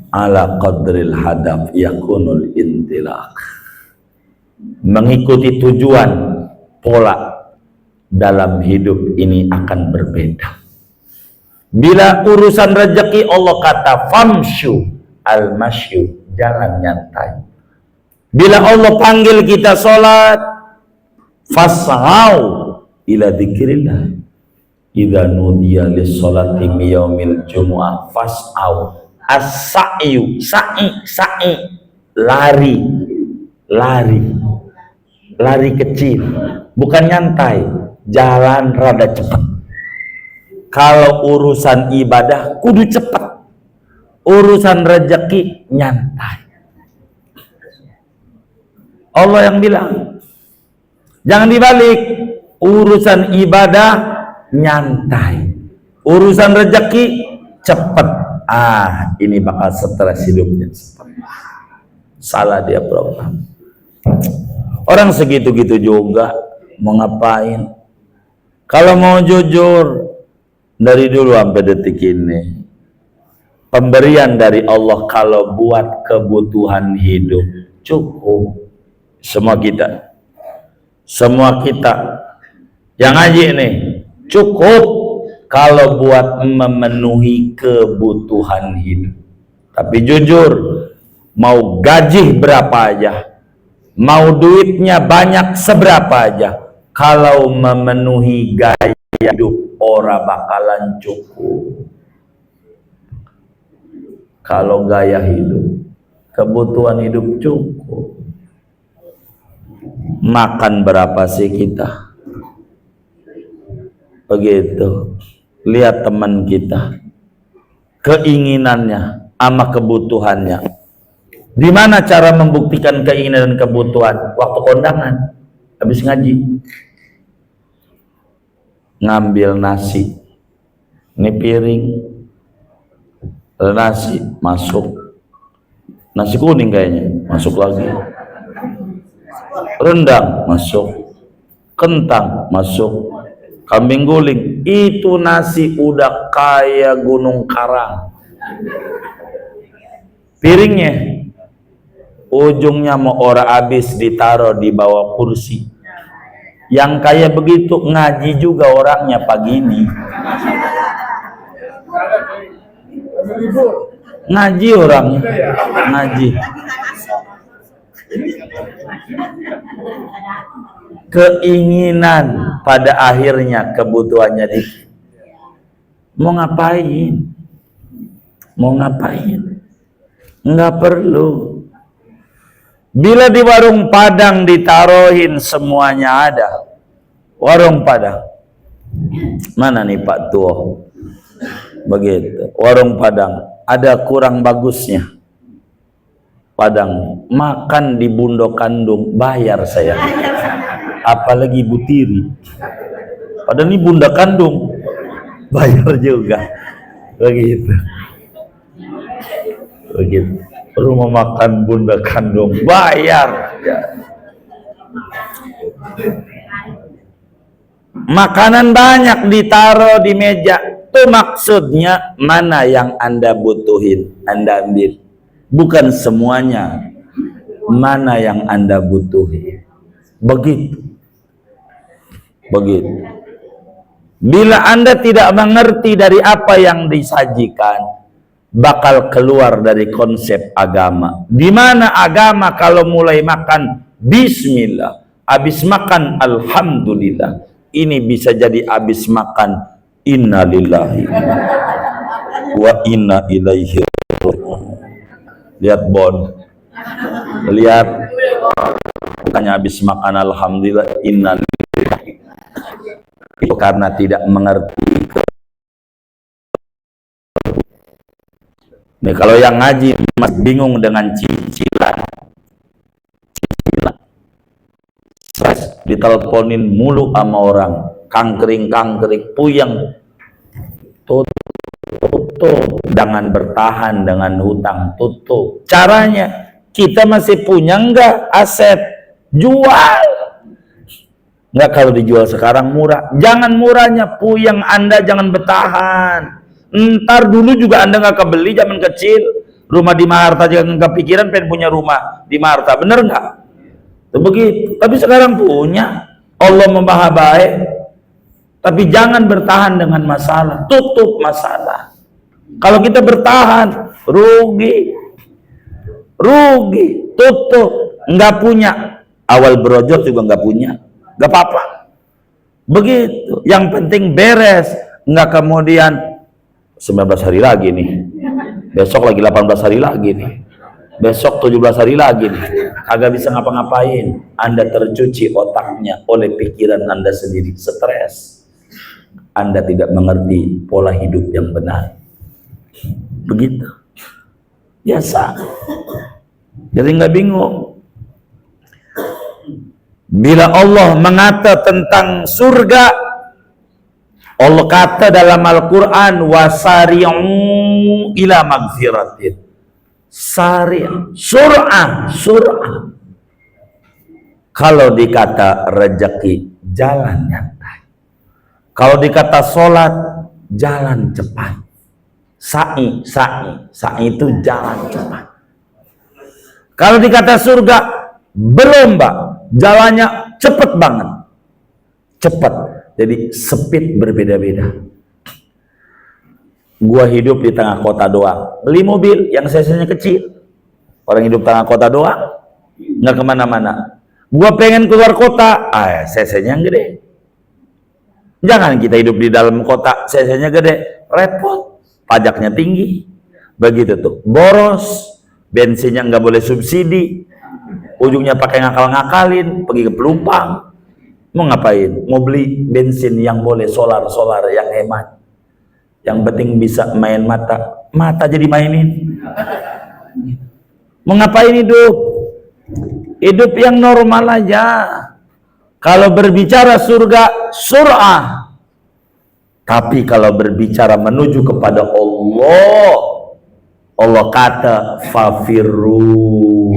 [SPEAKER 1] Ala qadril hadaf yakunul intilaq. Mengikuti tujuan, pola dalam hidup ini akan berbeda. Bila urusan rezeki Allah kata famsyu al-masyu, jalan nyantai. Bila Allah panggil kita sholat, fas'au ila dzikrillah. Idza nudiya lis-sholati yaumil jumu'ah fas'au. As-sa'yu, sa'i, lari kecil, bukan nyantai, jalan rada cepat. Kalau urusan ibadah kudu cepat, urusan rezeki nyantai. Allah yang bilang, jangan dibalik, urusan ibadah nyantai, urusan rezeki cepat. Ini bakal stres hidupnya. Salah dia program. Orang segitu-gitu juga mau ngapain? Kalau mau jujur, dari dulu sampai detik ini, pemberian dari Allah kalau buat kebutuhan hidup cukup. Semua kita yang ngaji ini cukup kalau buat memenuhi kebutuhan hidup. Tapi jujur, mau gaji berapa aja, Mau duitnya banyak seberapa aja, kalau memenuhi gaya hidup ora bakalan cukup. Kalau gaya hidup, kebutuhan hidup cukup. Makan berapa sih kita? Begitu. Lihat teman kita, keinginannya sama kebutuhannya. Di mana cara membuktikan keinginan dan kebutuhan? Waktu kondangan, habis ngaji, ngambil nasi, ini piring, ada nasi, masuk, nasi kuning kayaknya, masuk lagi, rendang, masuk, kentang, masuk, kambing guling, itu nasi udah kayak gunung karang. Piringnya ujungnya mau ora habis ditaruh di bawah kursi. Yang kayak begitu ngaji juga orangnya pagi ini. Ngaji orangnya, ngaji. Keinginan pada akhirnya kebutuhannya dikit. Mau ngapain? Mau ngapain? Nggak perlu. Bila di warung Padang ditaruhin semuanya ada. Warung Padang. Mana nih Pak Tuo? Begitu. Warung Padang. Ada kurang bagusnya. Padang. Makan di Bundo Kandung. Bayar saya. Apalagi Butiri. Padahal ini Bunda Kandung. Bayar juga. Begitu. Begitu. Rumah makan Bunda Kandung bayar ya. Makanan banyak ditaruh di meja, itu maksudnya mana yang Anda butuhin, Anda ambil, bukan semuanya. Mana yang Anda butuhin, begitu. Bila Anda tidak mengerti dari apa yang disajikan, bakal keluar dari konsep agama. Di mana agama kalau mulai makan bismillah, habis makan alhamdulillah. Ini bisa jadi habis makan innalillahi wa inna ilaihi raji'un. Lihat Bon. Lihat, bukannya habis makan alhamdulillah innalillahi. Itu karena tidak mengerti. Nih kalau yang ngaji masih bingung dengan cicilan, stres, diteleponin mulu sama orang, kangkring, puyeng, tutup, jangan bertahan dengan hutang, tutup. Caranya, kita masih punya enggak aset, jual. Enggak, kalau dijual sekarang murah, jangan murahnya, puyeng Anda jangan bertahan. Ntar dulu juga Anda nggak kebeli zaman kecil, rumah di Maharta aja nggak kepikiran pengen punya rumah di Maharta, bener nggak? Begitu. Tapi sekarang punya, Allah Maha baik. Tapi jangan bertahan dengan masalah, tutup masalah. Kalau kita bertahan, rugi, tutup, nggak punya. Awal berojot juga nggak punya, nggak apa-apa. Begitu. Yang penting beres, nggak kemudian 19 hari lagi nih, besok lagi 18 hari lagi nih, besok 17 hari lagi nih, agak bisa ngapa-ngapain. Anda tercuci otaknya oleh pikiran Anda sendiri, stres. Anda tidak mengerti pola hidup yang benar. Begitu. Biasa. Jadi nggak bingung. Bila Allah mengata tentang surga, Allah kata dalam Al-Quran, wasari'u ila magfiratin. Sari', sur'ah. Kalau dikata rezeki, jalan nyantai. Kalau dikata sholat, jalan cepat. Sa'i itu jalan cepat. Kalau dikata surga, berlomba, jalannya cepat banget. Cepat. Jadi speed berbeda-beda. Gua hidup di tengah kota doang, beli mobil yang cc-nya kecil. Orang hidup tengah kota doang, nggak kemana-mana. Gua pengen keluar kota, CC-nya gede. Jangan kita hidup di dalam kota, CC-nya gede, repot, pajaknya tinggi. Begitu tuh, boros, bensinnya nggak boleh subsidi, ujungnya pakai ngakal-ngakalin, pergi ke Pelumpang. Mau ngapain? Mau beli bensin yang boleh solar yang hemat. Yang penting bisa main mata jadi mainin. Mau ngapain hidup? Hidup yang normal aja. Kalau berbicara surga, surah. Tapi kalau berbicara menuju kepada Allah, Allah kata fafirru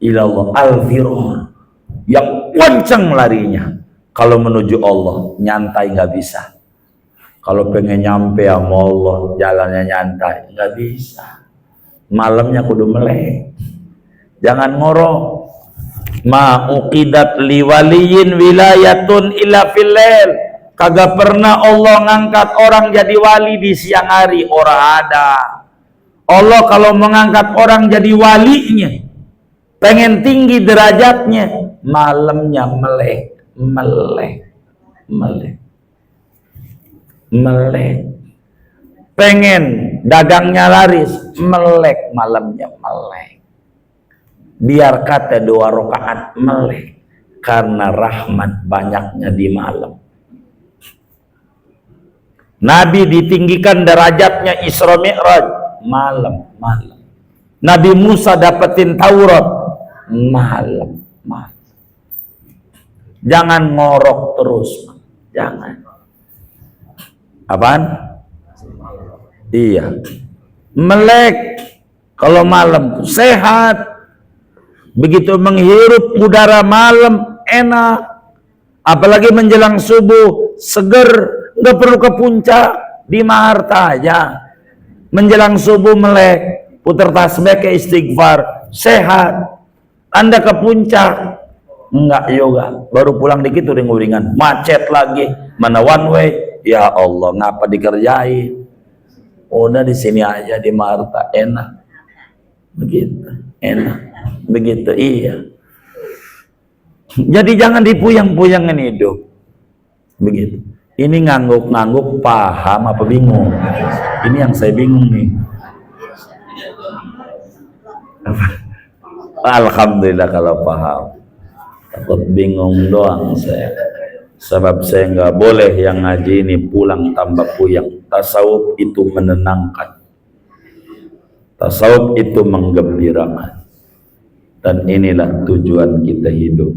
[SPEAKER 1] ilallah, al-firur, yang kencang larinya. Kalau menuju Allah, nyantai nggak bisa. Kalau pengen nyampe sama Allah, jalannya nyantai, nggak bisa. Malamnya kudu melek. Jangan ngorok. Ma uqidat liwaliyin wilayatun illa filail. Kagak pernah Allah ngangkat orang jadi wali di siang hari, orang ada. Allah kalau mengangkat orang jadi walinya, pengen tinggi derajatnya, malamnya melek. Pengen dagangnya laris, melek, malamnya melek. Biar kata 2 rakaat melek, karena rahmat banyaknya di malam. Nabi ditinggikan derajatnya Isra Mi'raj malam. Nabi Musa dapetin Taurat malam. Jangan ngorok terus, jangan. Apaan? Iya, melek kalau malam sehat. Begitu menghirup udara malam enak, apalagi menjelang subuh seger, nggak perlu ke puncak, di Maharta aja. Menjelang subuh melek, putar tasbih ke istighfar, sehat. Anda ke puncak, enggak yoga, baru pulang dikit uring-uringan, macet lagi, mana one way, ya Allah ngapa dikerjain? Udah di sini aja di Maharta enak, begitu enak. Begitu, iya. Jadi jangan dipuyang-puyangin hidup. Begitu. Ini ngangguk-ngangguk paham apa bingung? Ini yang saya bingung nih. Alhamdulillah kalau paham. Takut bingung doang saya. Sebab saya nggak boleh yang ngaji ini pulang tambah puyang. Tasawuf itu menenangkan. Tasawuf itu menggembirakan. Dan inilah tujuan kita hidup.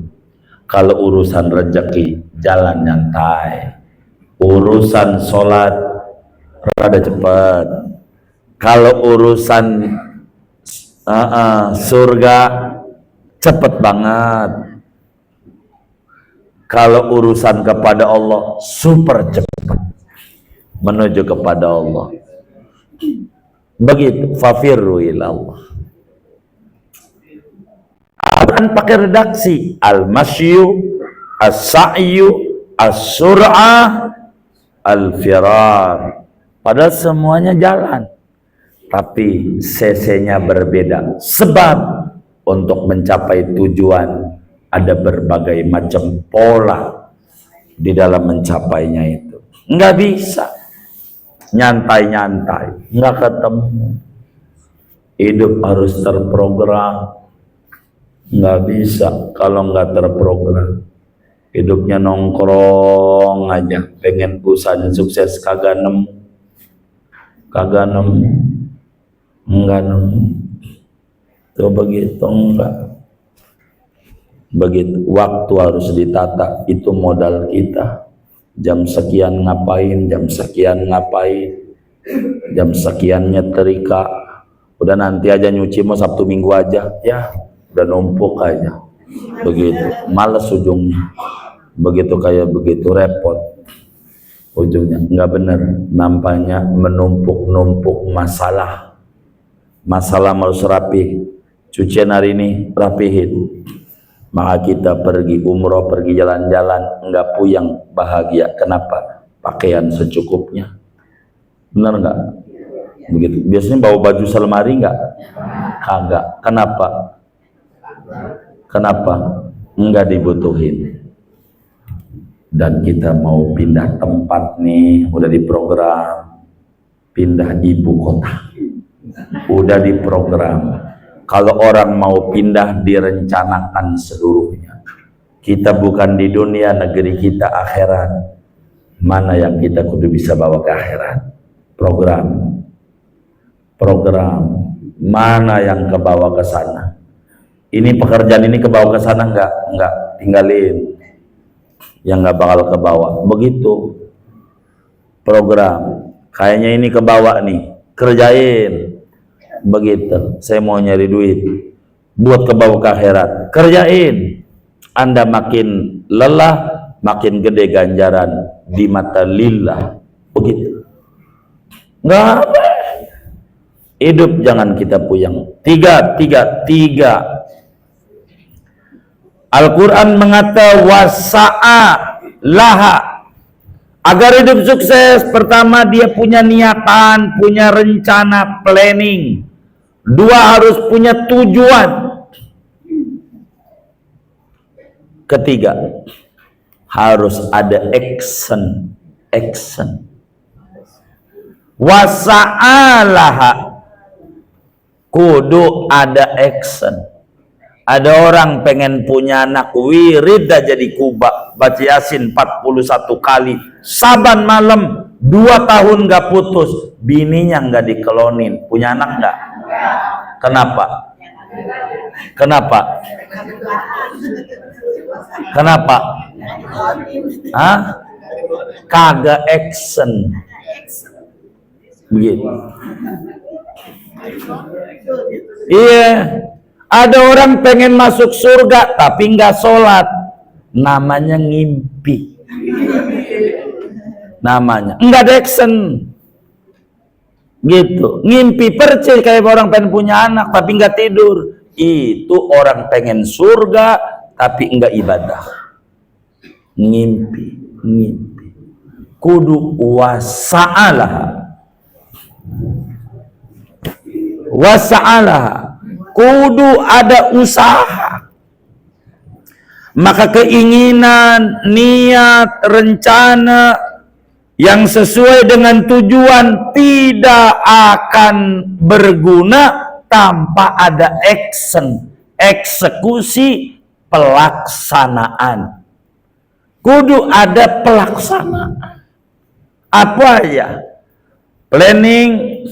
[SPEAKER 1] Kalau urusan rezeki, jalan nyantai. Urusan sholat, rada cepat. Kalau urusan surga, cepat banget. Kalau urusan kepada Allah, super cepat. Menuju kepada Allah. Begitu, fafirru ilallah. Apaan pakai redaksi? Al-masyu, as-sa'yu, as-sur'ah, al-firar. Padahal semuanya jalan. Tapi cc-nya berbeda. Sebab untuk mencapai tujuan ada berbagai macam pola di dalam mencapainya itu. Nggak bisa nyantai-nyantai, nggak ketemu. Hidup harus terprogram. Nggak bisa kalau nggak terprogram. Hidupnya nongkrong aja, pengen usahanya sukses kagak nemu, enggak nemu. Tuh begitu enggak. Begitu waktu harus ditata, itu modal kita. Jam sekian ngapain, jam sekian ngapain, jam sekian nyetrika. Udah nanti aja nyuci mau Sabtu Minggu aja, ya udah numpuk aja. Begitu, males ujungnya. Begitu kayak begitu repot ujungnya, nggak bener. Nampaknya menumpuk-numpuk masalah harus rapi. Cucian hari ini rapihin. Maka kita pergi umroh, pergi jalan-jalan, nggak puyang, bahagia. Kenapa? Pakaian secukupnya. Bener nggak? Begitu. Biasanya bawa baju selemari nggak? Kagak. Kenapa? Kenapa? Enggak dibutuhin. Dan kita mau pindah tempat nih, udah diprogram. Pindah ibu kota, udah diprogram. Kalau orang mau pindah, direncanakan seluruhnya. Kita bukan di dunia, negeri kita akhirat. Mana yang kita kudu bisa bawa ke akhirat? Program. Mana yang kebawa ke sana? Ini pekerjaan ini kebawa ke sana enggak, tinggalin. Yang enggak bakal kebawa. Begitu. Program. Kayaknya ini kebawa nih, kerjain. Begitu. Saya mau nyari duit buat kebawa ke akhirat. Kerjain. Anda makin lelah, makin gede ganjaran di mata lillah. Begitu. Enggak apa. Hidup jangan kita puyeng. Tiga. Al-Quran mengata wasa'a laha. Agar hidup sukses, pertama dia punya niatan, punya rencana, planning. Dua, harus punya tujuan. Ketiga, harus ada action. Wasa'alaha, kudu ada action. Ada orang pengen punya anak, wirid aja di Kuba, baca Yasin 41 kali, saban malam, 2 tahun gak putus, bininya gak dikelonin. Punya anak gak? Kenapa? Hah? Kagak action. Begitu. Iya. Ada orang pengen masuk surga tapi nggak sholat, namanya ngimpi. Namanya nggak ada action. Gitu, ngimpi percis kayak orang pengen punya anak tapi nggak tidur. Itu orang pengen surga tapi nggak ibadah. Ngimpi. Kudu wasa'alah. Kudu ada usaha. Maka keinginan, niat, rencana yang sesuai dengan tujuan tidak akan berguna tanpa ada action, eksekusi, pelaksanaan. Kudu ada pelaksanaan. Apa ya? Planning,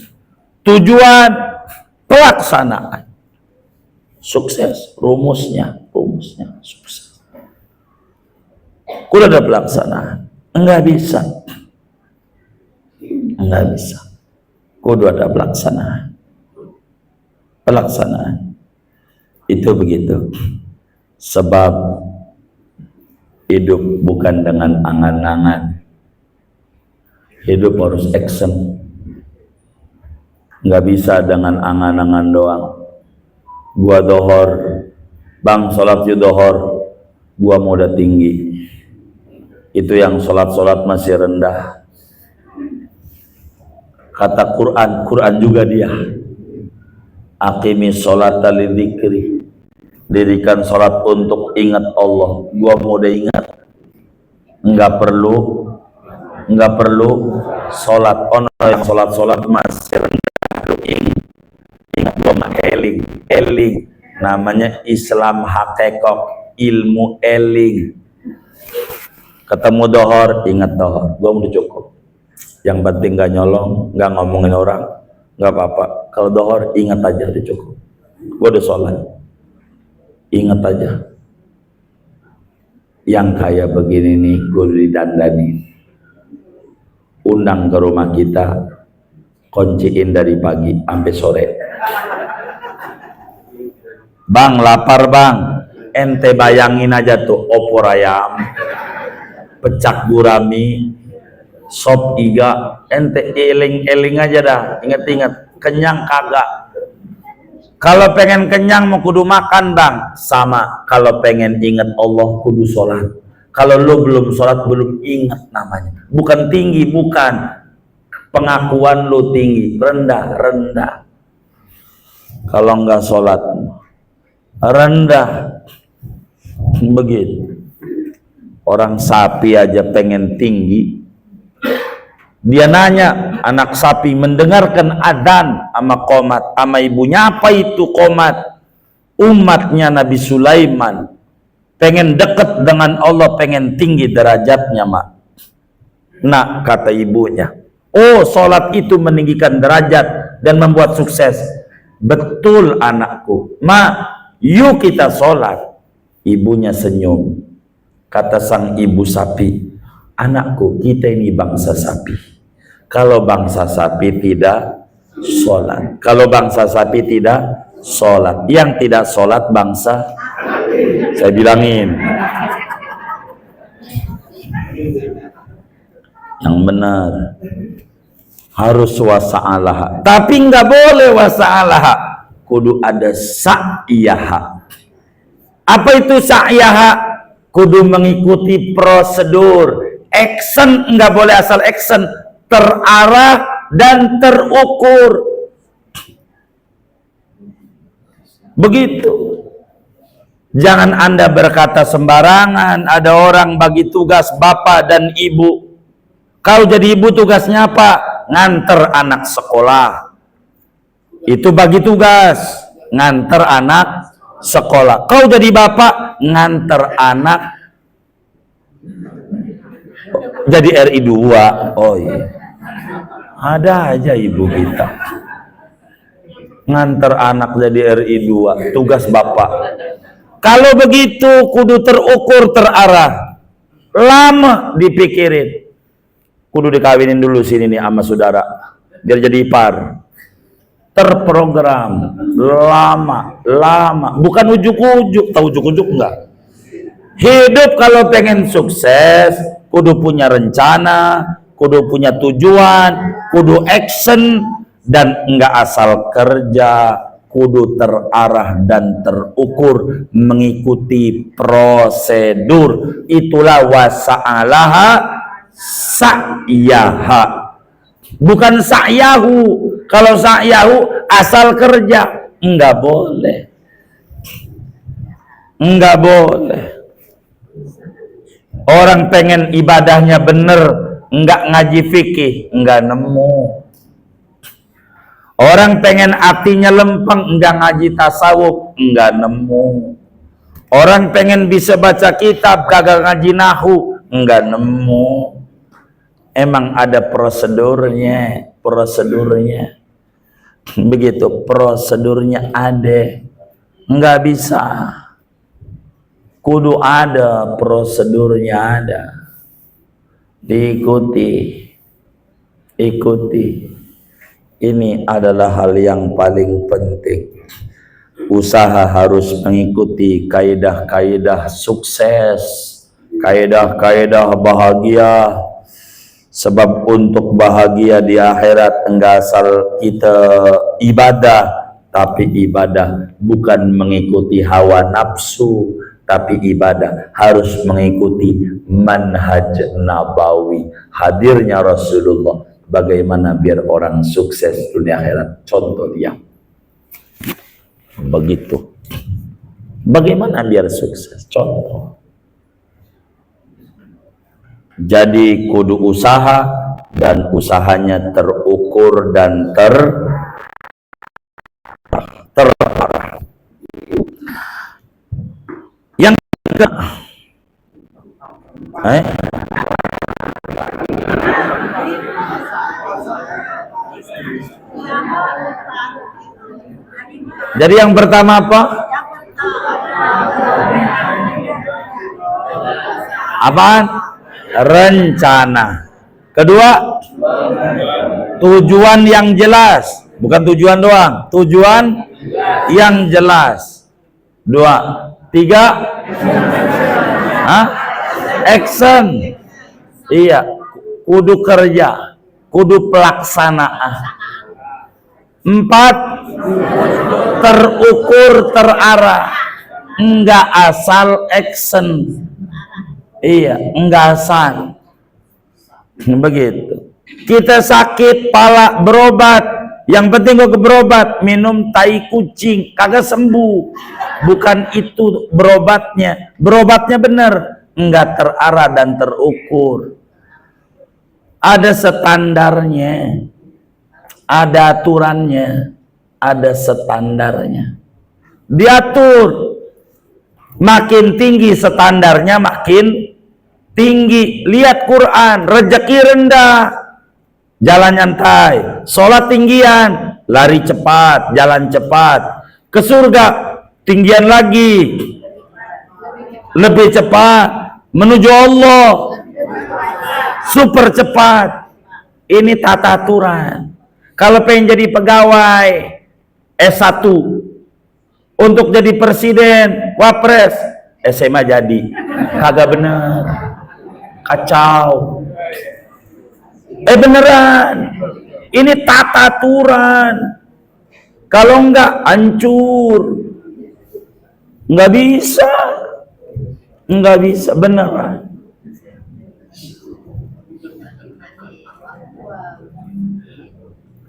[SPEAKER 1] tujuan, pelaksanaan. Sukses, rumusnya sukses. Kudu ada pelaksanaan. Enggak bisa. Kudu ada pelaksanaan. Itu begitu. Sebab hidup bukan dengan angan-angan. Hidup harus action. Enggak bisa dengan angan-angan doang. Gua dohor, bang sholat yuk dohor, gua mau udah tinggi. Itu yang sholat masih rendah. Kata Quran juga dia, aqimis sholata lidzikri, dirikan sholat untuk ingat Allah. Gua mau udah ingat, enggak perlu sholat. Ono yang sholat masih rendah, ingat gua mah eling, namanya Islam hakekok, ilmu eling. Ketemu dohor, ingat dohor, gua udah cukup. Yang penting gak nyolong, gak ngomongin orang, gak apa-apa. Kalau dohor, ingat aja, udah cukup. Gua udah sholat, ingat aja. Yang kayak begini nih, gua didandani, undang ke rumah kita, kunciin dari pagi sampai sore. Bang, lapar bang, ente bayangin aja tuh, opor ayam, pecak gurami, sop iga, ente eling aja dah, inget-inget, kenyang kagak. Kalau pengen kenyang mau kudu makan bang, sama. Kalau pengen inget Allah kudu sholat. Kalau lu belum sholat, belum inget namanya. Bukan tinggi, bukan. Pengakuan lu tinggi, rendah. Kalau enggak sholat, rendah. Begitu. Orang sapi aja pengen tinggi. Dia nanya, anak sapi mendengarkan adzan sama qomat, sama ibunya. Apa itu qomat? Umatnya Nabi Sulaiman pengen dekat dengan Allah, pengen tinggi derajatnya, mak. Nah, kata ibunya, oh, sholat itu meninggikan derajat dan membuat sukses. Betul anakku, mak, yuk kita sholat. Ibunya senyum. Kata sang ibu sapi, anakku, kita ini bangsa sapi. Kalau bangsa sapi tidak sholat, kalau bangsa sapi tidak sholat, yang tidak sholat bangsa. Saya bilangin yang benar, harus wasa'alaha, tapi nggak boleh wasa'alaha, kudu ada sa'yaha. Apa itu sa'yaha? Kudu mengikuti prosedur, action, nggak boleh asal action, terarah dan terukur. Begitu. Jangan Anda berkata sembarangan. Ada orang bagi tugas bapak dan ibu. Kau jadi ibu tugasnya apa? Nganter anak sekolah. Itu bagi tugas, nganter anak sekolah. Kau jadi bapak, nganter anak jadi RI 2. Oh iya, ada aja ibu kita nganter anak jadi RI 2, tugas bapak. Kalau begitu kudu terukur, terarah, lama dipikirin. Kudu dikawinin dulu sini nih sama saudara biar jadi ipar. Terprogram, lama, bukan ujuk-ujuk. Tahu ujuk-ujuk enggak? Hidup kalau pengen sukses, kudu punya rencana, kudu punya tujuan, kudu action, dan enggak asal kerja, kudu terarah dan terukur, mengikuti prosedur. Itulah wasa'alaha sa'yaha, bukan sa'yahu. Kalau sa'yahu asal kerja, enggak boleh. Enggak boleh. Orang pengen ibadahnya bener, enggak ngaji fikih, enggak nemu. Orang pengen hatinya lempeng, enggak ngaji tasawuf, enggak nemu. Orang pengen bisa baca kitab, kagak ngaji nahu, enggak nemu. Emang ada prosedurnya. Begitu prosedurnya ada, nggak bisa. Kudu ada prosedurnya, ada, diikuti. Ini adalah hal yang paling penting. Usaha harus mengikuti kaidah-kaidah sukses, kaidah-kaidah bahagia. Sebab untuk bahagia di akhirat enggak asal kita ibadah, tapi ibadah bukan mengikuti hawa nafsu, tapi ibadah harus mengikuti manhaj nabawi, hadirnya Rasulullah. Bagaimana biar orang sukses dunia akhirat? Contoh dia. Begitu. Bagaimana biar sukses? Contoh. Jadi kudu usaha, dan usahanya terukur dan terarah. Yang jadi yang pertama apa? Apaan? Rencana. Kedua, tujuan yang jelas, bukan tujuan doang, tujuan yang jelas. Dua, tiga, action. Iya, kudu kerja, kudu pelaksanaan. Empat, terukur, terarah, enggak asal action. Iya, enggak asal. Begitu. Kita sakit pala, berobat, Yang penting gue berobat, minum tai kucing, kagak sembuh. Bukan itu berobatnya. Berobatnya bener, enggak terarah dan terukur. Ada standarnya, ada aturannya, ada standarnya. Diatur. Makin tinggi standarnya, makin tinggi. Lihat Quran, rezeki rendah, jalan nyantai. Sholat tinggian, lari cepat, jalan cepat. Ke surga, tinggian lagi, lebih cepat. Menuju Allah, super cepat. Ini tata aturan. Kalau pengen jadi pegawai S1, untuk jadi presiden, wapres, SMA jadi. Kagak bener. Kacau. Beneran. Ini tata aturan. Kalau enggak, hancur. Enggak bisa. Enggak bisa, beneran.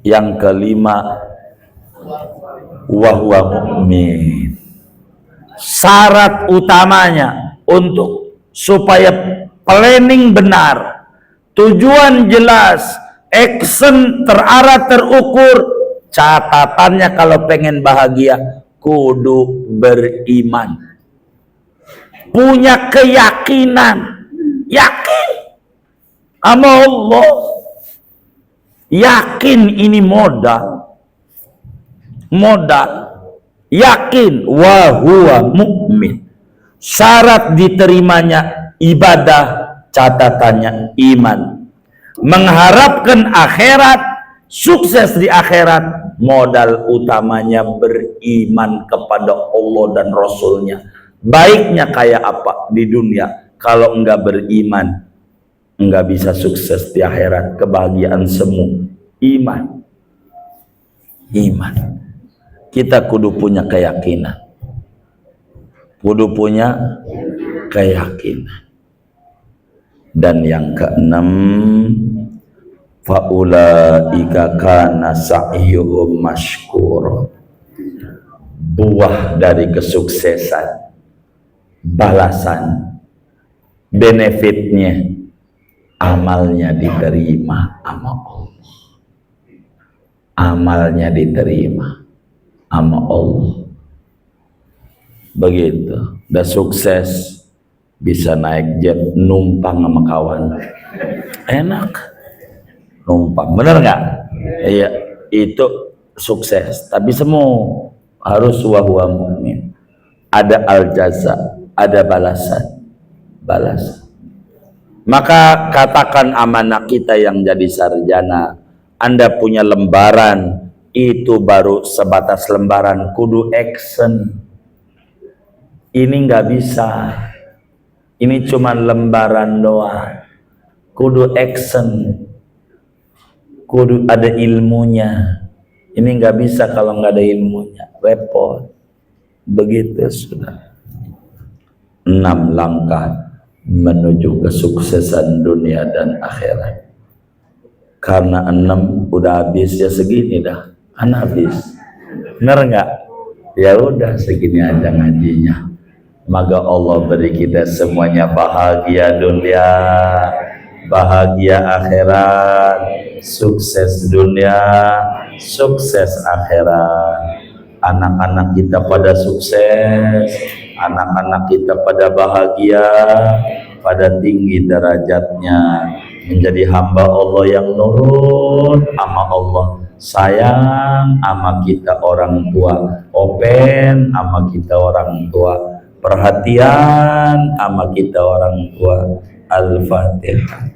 [SPEAKER 1] Yang kelima, wahwa mu'min. Syarat utamanya untuk supaya planning benar, tujuan jelas, action terarah terukur, catatannya kalau pengen bahagia kudu beriman, punya keyakinan, yakin sama Allah, yakin ini modal, yakin wa huwa mukmin. Syarat diterimanya ibadah, catatannya iman. Mengharapkan akhirat, sukses di akhirat, modal utamanya beriman kepada Allah dan Rasulnya. Baiknya kayak apa di dunia, kalau enggak beriman enggak bisa sukses di akhirat. Kebahagiaan semu iman. Kita kudu punya keyakinan, Dan yang keenam, faulaika kana sa'yuhum mashkura. Buah dari kesuksesan, balasan, benefitnya, amalnya diterima sama Allah. Amalnya diterima sama Allah. Begitu. Udah sukses, bisa naik jet, numpang sama kawan. Enak. Numpang, bener nggak? Iya, itu sukses. Tapi semua harus wahwa mu'min. Ada al-jaza, ada balasan. Maka katakan amanah kita yang jadi sarjana, Anda punya lembaran, itu baru sebatas lembaran, kudu action. Ini nggak bisa, ini cuma lembaran doang, kudu action, kudu ada ilmunya. Ini nggak bisa kalau nggak ada ilmunya, repot. Begitu sudah. 6 langkah menuju kesuksesan dunia dan akhirat. Karena 6 udah habis, ya segini dah, kan habis. Bener nggak? Ya udah segini aja ngajinya. Maka Allah beri kita semuanya bahagia dunia, bahagia akhirat, sukses dunia, sukses akhirat. Anak-anak kita pada sukses, anak-anak kita pada bahagia, pada tinggi derajatnya, menjadi hamba Allah yang nurut sama Allah, sayang sama kita orang tua, open sama kita orang tua, perhatian sama kita orang tua. Al-Fatihah.